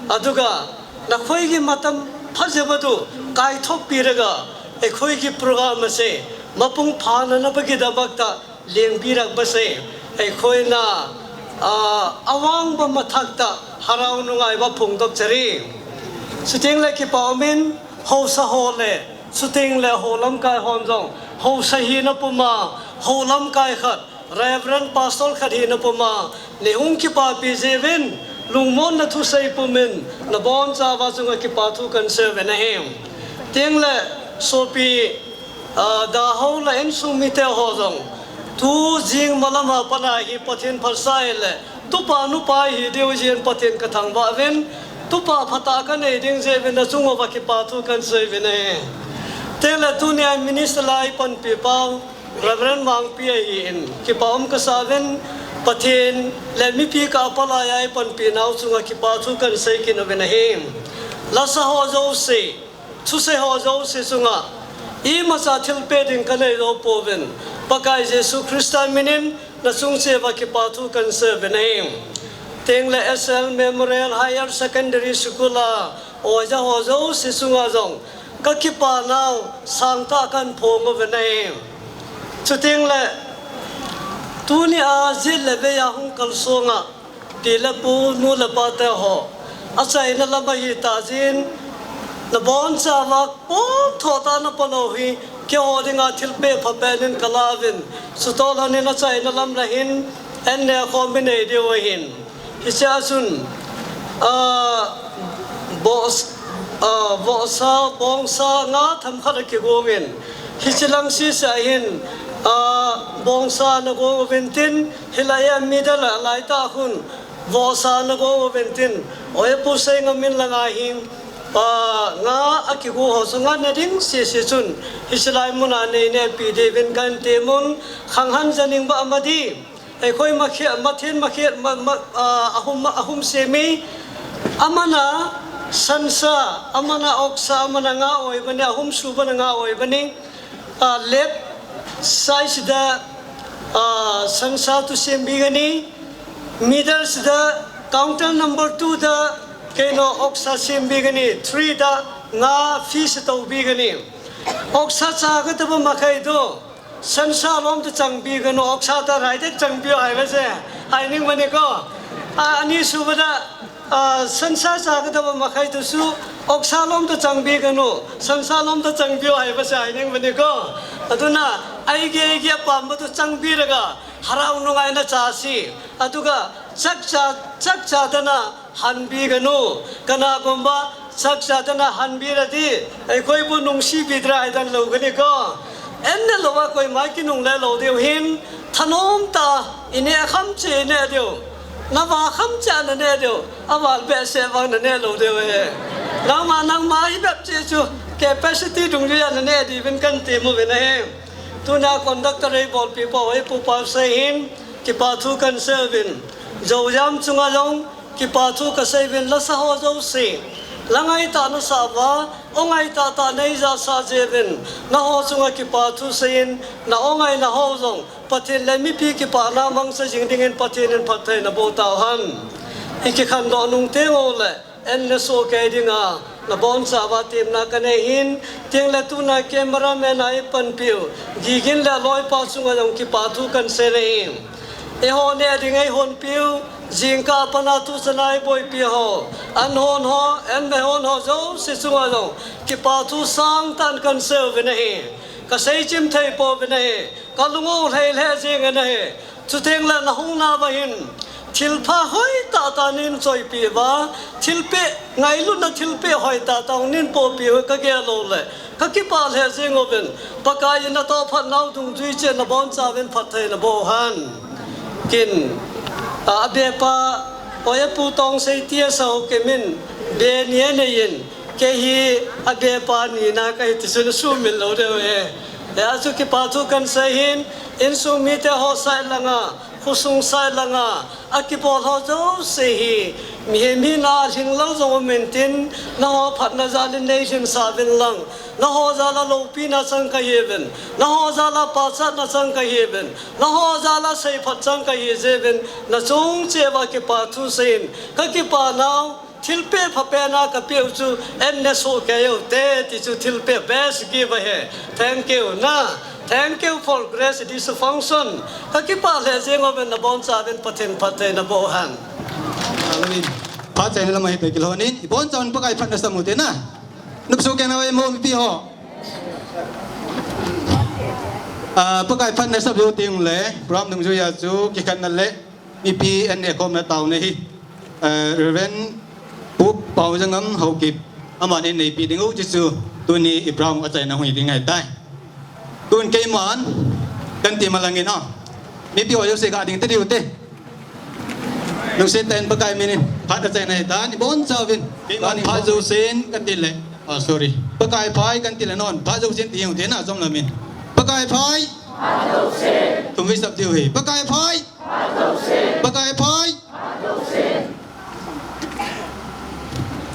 aduga na khoi gi matam phajabadu kai thok piraga ai khoi gi program ase mapung phana na bagi damakta leng pirak base ai khoi na awang ba mathakta harau nungai ba phungdok chari suting le ki pawmin ho sa ho le suting le holam kai homjong ho sa hi na puma holam kai khat reverend pastor khat hi na puma lehung ki pa pi jevin lungmon na thu sai pumin na bon cha wa junga ki pa thu kan se ven hem ting le sopi da ho la en sumite ho jong tu jing malama pana hi pathin phasai le tu pa nu pa hi deu jin pathin ka thang ba ven tu pa phata ka nei ding je ven na chungo ba ki pa thu kan se ven he tela tu ne minister lai pan pi pau reverend mang pi in ki paum ka sa ven pathin le mi pi ka pala ai pan pi nau chunga ki pa thu kan se ki na ven he la sa ho zo se thu se ho zo se chunga I masa thilpe ding kanai ro poven pakai Jesu Christa minin na sungse ba ki pathu kan se venem teng le SL Memorial Higher Secondary School la oja hojo se sunga jong ka ki pa nau sangta kan phom venem chuteng le tuni a zil le be ya hung kal songa tilapu nu la pa te ho achai na la ba hi ta jin na bon cha wa po thota na panohi ke odinga thilpe phapenin kalavin sutol hanin na chai na lam lahin en ne combine de wahin hisasun bosa bongsa nga tham khar ki gongin hichilang si sa hin bongsa na go ventin hilaya midala laita khun bosa na go ventin oe pu sai ngamin langa hin nga akigu ho sunga na ding se chun hislai muna ne ne pi devin kan temun khanghan janing ba amadi ai khoi makhe mathen makhe ahum semi amana sansa amana oksa amana nga oi bani ahum su bana nga oi bani left side da sansa tu sembi gani middle da counter number 2 da keno oksa sembi gani 3 da nga fish to bi gani oksa cha ga ta ba makai do sansa lom ta changbi gano oksa ta rai de changbi ai ba se ai ning mane ko ani su ba da sansa cha ga ta ba makai to su oksa lom ta changbi gano sansa lom ta changbi ai ba se ai ning mane ko aduna ai ge pam ba to changbi raga harau nu ngai na cha si aduga chak cha dana hanbi ganu kana gomba sak satana hanbi radi ai koi bu nungsi bidra aidan lo gani ko enne lowa koi mai ki nung le lo deu hin thanom ta ine kham che ne deu na ba kham cha na ne deu awal be se wang na ne lo deu he nang ma hi bap che chu capacity dung ju ya na ne di ben kan te mo be na he tuna conductor ei bol people ei pu pa se hin ki pa thu kan servin zo jam chunga long ki pa thu ka sevin la sa ho zo se langai ta na sa wa ongai ta nei za sa jevin na ho chunga ki pa thu sein na ongai na ho zong patin le mi pi ki pa na mang sa jing ding in patin in pathai na bo ta han iki khan do nung te ngo le en le so ke dinga na bon sa wa tim na ka nei hin ting le tu na camera man ai pan piu gigin le loi pa chunga jong ki pa thu kan se le e ho ne dingai hon piu jingka pana tu sanai boy pi ho an hon ho en me hon ho zo se sunga zo ki pa tu sang tan kan se ve nahi ka sei chim thei po ve nahi ka lungo thei le jing nahi chu teng la na hung na ba hin thilpha hoi ta nin choi pi ba thilpe ngai lu na thilpe hoi ta nin po pi ka ge lo le ka ki pa le jing oben pakai na to phat nau dung jui che na bon cha ven phat thei na bo han kin abe pa โอยปูตองเสียเตียสาวเกมินเบเนียเนียนเกฮีอเบปานีนาเกติสุนสูมิลโลเดเวแต่อาจุกิปาทุกันเสียนอินสุมิเตหอไซลังาคุสุงไซลังาอากิปอลฮอโจเสียมีมีนาหิงลังจงมินตินนาฮอพัดนาซาลินเนชินซาบินลังนาฮอซาลาโลปีนาสังกเยเวนนาฮอซาลาปัสสัตนาสังกเยเวนนาฮอซาลาเซพัดสังกเยเซเวนนาจงเจวากิปาทุเซนกกิปานาวทิลเปพเปนากเปียวจูเอ็นเนโซเกยเตติจูทิลเปเบสกีบเฮ thank you นะ thank you for grace this function กกิปาเลเซงอเวนนาบอนซาเวนปะเทนปะเทนนาโบฮันอามิน พาใจนั่นละไม่ไปกิโลนี้บอนจอนปะไก่พันธุ์สมุทรนะนุบสุกันเอาไว้โมมีพี่ห่อปะไก่พันธุ์สมุทรติงเลยพร้อมถึงช่วยจูกิกันนั่นเลยมีพีเอ็นเอคอมนาเตาเนี่ยเรเวนปุ๊บเป่าจังงั้นเขาเก็บอามันในปีดิ้งอุจิจูตัวนี้อิบราฮิมอาจารย์นะหุ่นยังไงได้ตัวนี้เกย์มันกันตีมาลังเงินอ่ะมีพี่ว่าจะเสกอะไรที่ดีอุตเต้ลุงเซนเตนปะไก่มินิพัดอาจารย์ในด้านบอนซาวินกันพัดจูเซนกันตีเลยsorry ปะไก่พายกันตีเลยนอนพัดจูเซนตีหุ่นเท่าน่ะจอมละมินปะไก่พายตุ้มวิสับดิวเฮปะไก่พายปะไก่พาย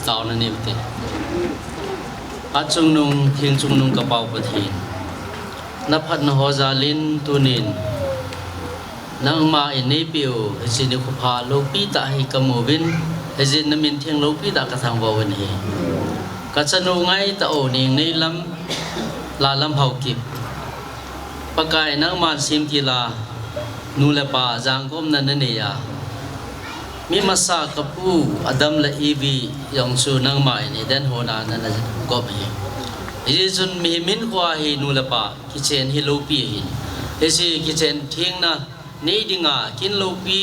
สาวนั่นนี่ติอาจุงนุงเทียงจุงนุงกระเป๋าปะทีนนับพัดนหอซาลินตุนินนางมาอินเนปิโอเฮจินิคุพาโลปีตาฮิกโมวินเฮจินมินเทียงโลปีตากระทางวาวันเฮกัจนุไงตาโอนิงในลำลาลำเผากิบปะกายนางมาซิมกีลานูเลปาจางกมนันเนียมีมาสากับผู้อดัมและอีวียังสูนังใหม่ในแดนโฮนานั่นก็ไม่ยิ่งจนมีมินกว่าหินูเลปากิเชนฮิโลปีหินเอซีกิเชนเทียงนะนี่ดิงากินโลปี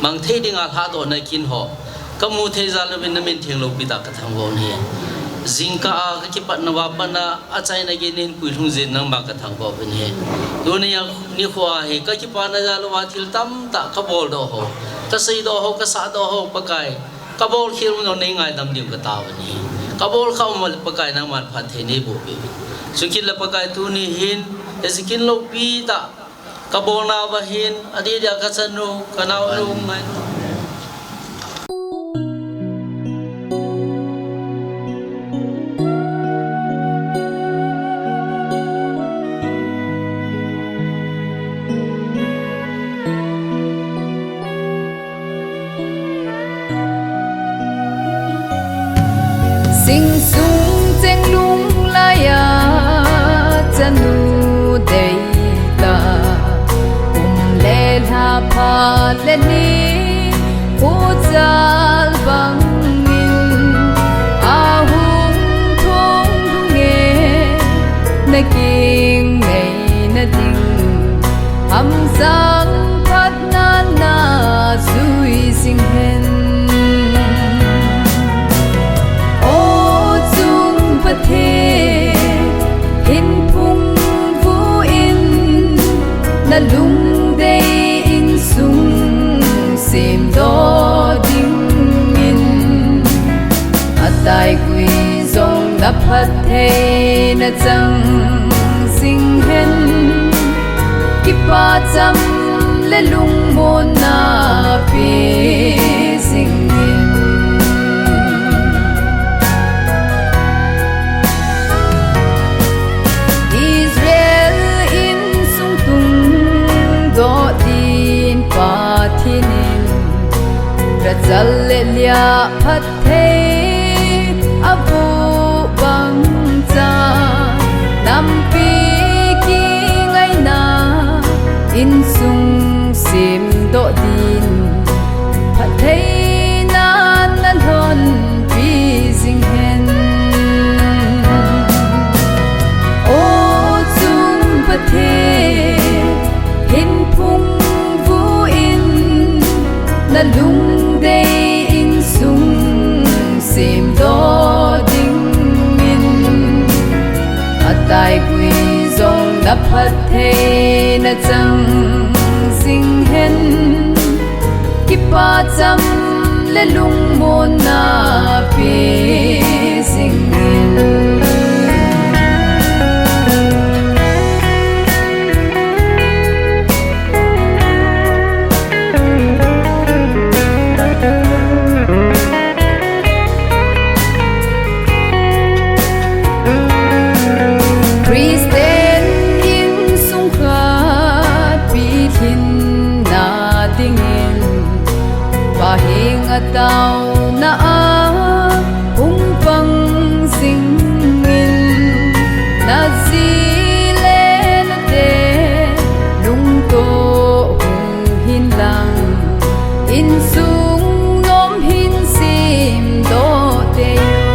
มังเทดิงาท้าตัวในกินหอกก็มูเทจาลวินมินเทียงโลปีตากระทำวันนี้จิงกาก็คิดปัจนวปนะอาจารย์นักเรียนคุยทุ่งเจนนังบางกระทำวันนี้ตัวนี้นี่ขวาเหก็คิดปัจนจาลวาทิลตั้มตะขบวนดอกก็ใส่ดอกก็สาดอกปะไก่ขบวนคิดว่าในไงดำดิ่งกระตาวันนี้ขบวนเข้ามาปะไก่นังมันพันเทนีบุบีสุขิดละปะไก่ตัวนี้หินเอสกินโลปีตะขบวนนาวหินอดีตกัสนุกนาวลุงไงสิ่งสูงเจงลุงลายาจะนูเดตาคุมเลลาพาเลนีผู้จาบังมินอาหุงทงทุงเงนักกิงในนาดิงคำสั่งพัดนานาสุยสิงเห็นเทหินพุ่งฟูอินนาลุงเดอิงสุงเสียมดอดิงอินอาตายกุยจงนับพัดเทนาจังสิงเห็นกิปาจำและลุงโมนาปีสิงเห็นจัลเลเลียพัดเทอบูบังจานำปีกีไงนาอินสุงสิมโดดินพัดเทนานนันทนปีสิงเห็นโอจุงพัดเทหินพุ่งฟูอินนาลุงเดอิงสุงเสียมดอดิงมินอาตายกุยจงนับพัดเทนาจังสิงเห็นกิปาจำ le lung mon na pe singin Kristen in sung khat pi thin na dingin pahing ataw na ung pang singin na zile na te lung to hung hin lang in sung nom hin sim do te yo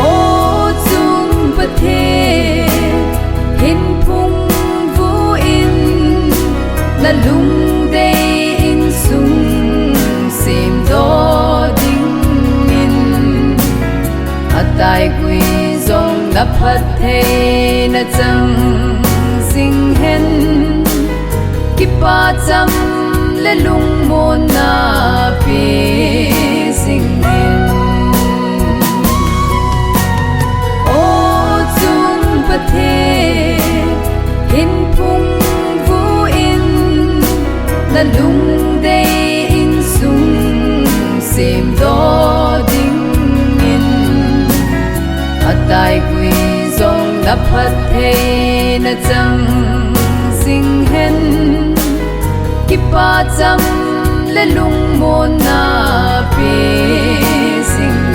o chung pathe hin phung vu in na lung tai quy dòng đã phát thế na chẳng sinh hen kipa chăm le lung môn na pi sinh hen ô chung phát thế hin phung vu in na lung de in sung sim do tai quy dòng đã phát thế na chẳng sinh hen kipa chăm le lung môn na pi sinh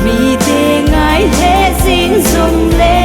mi te ngai he sin sum le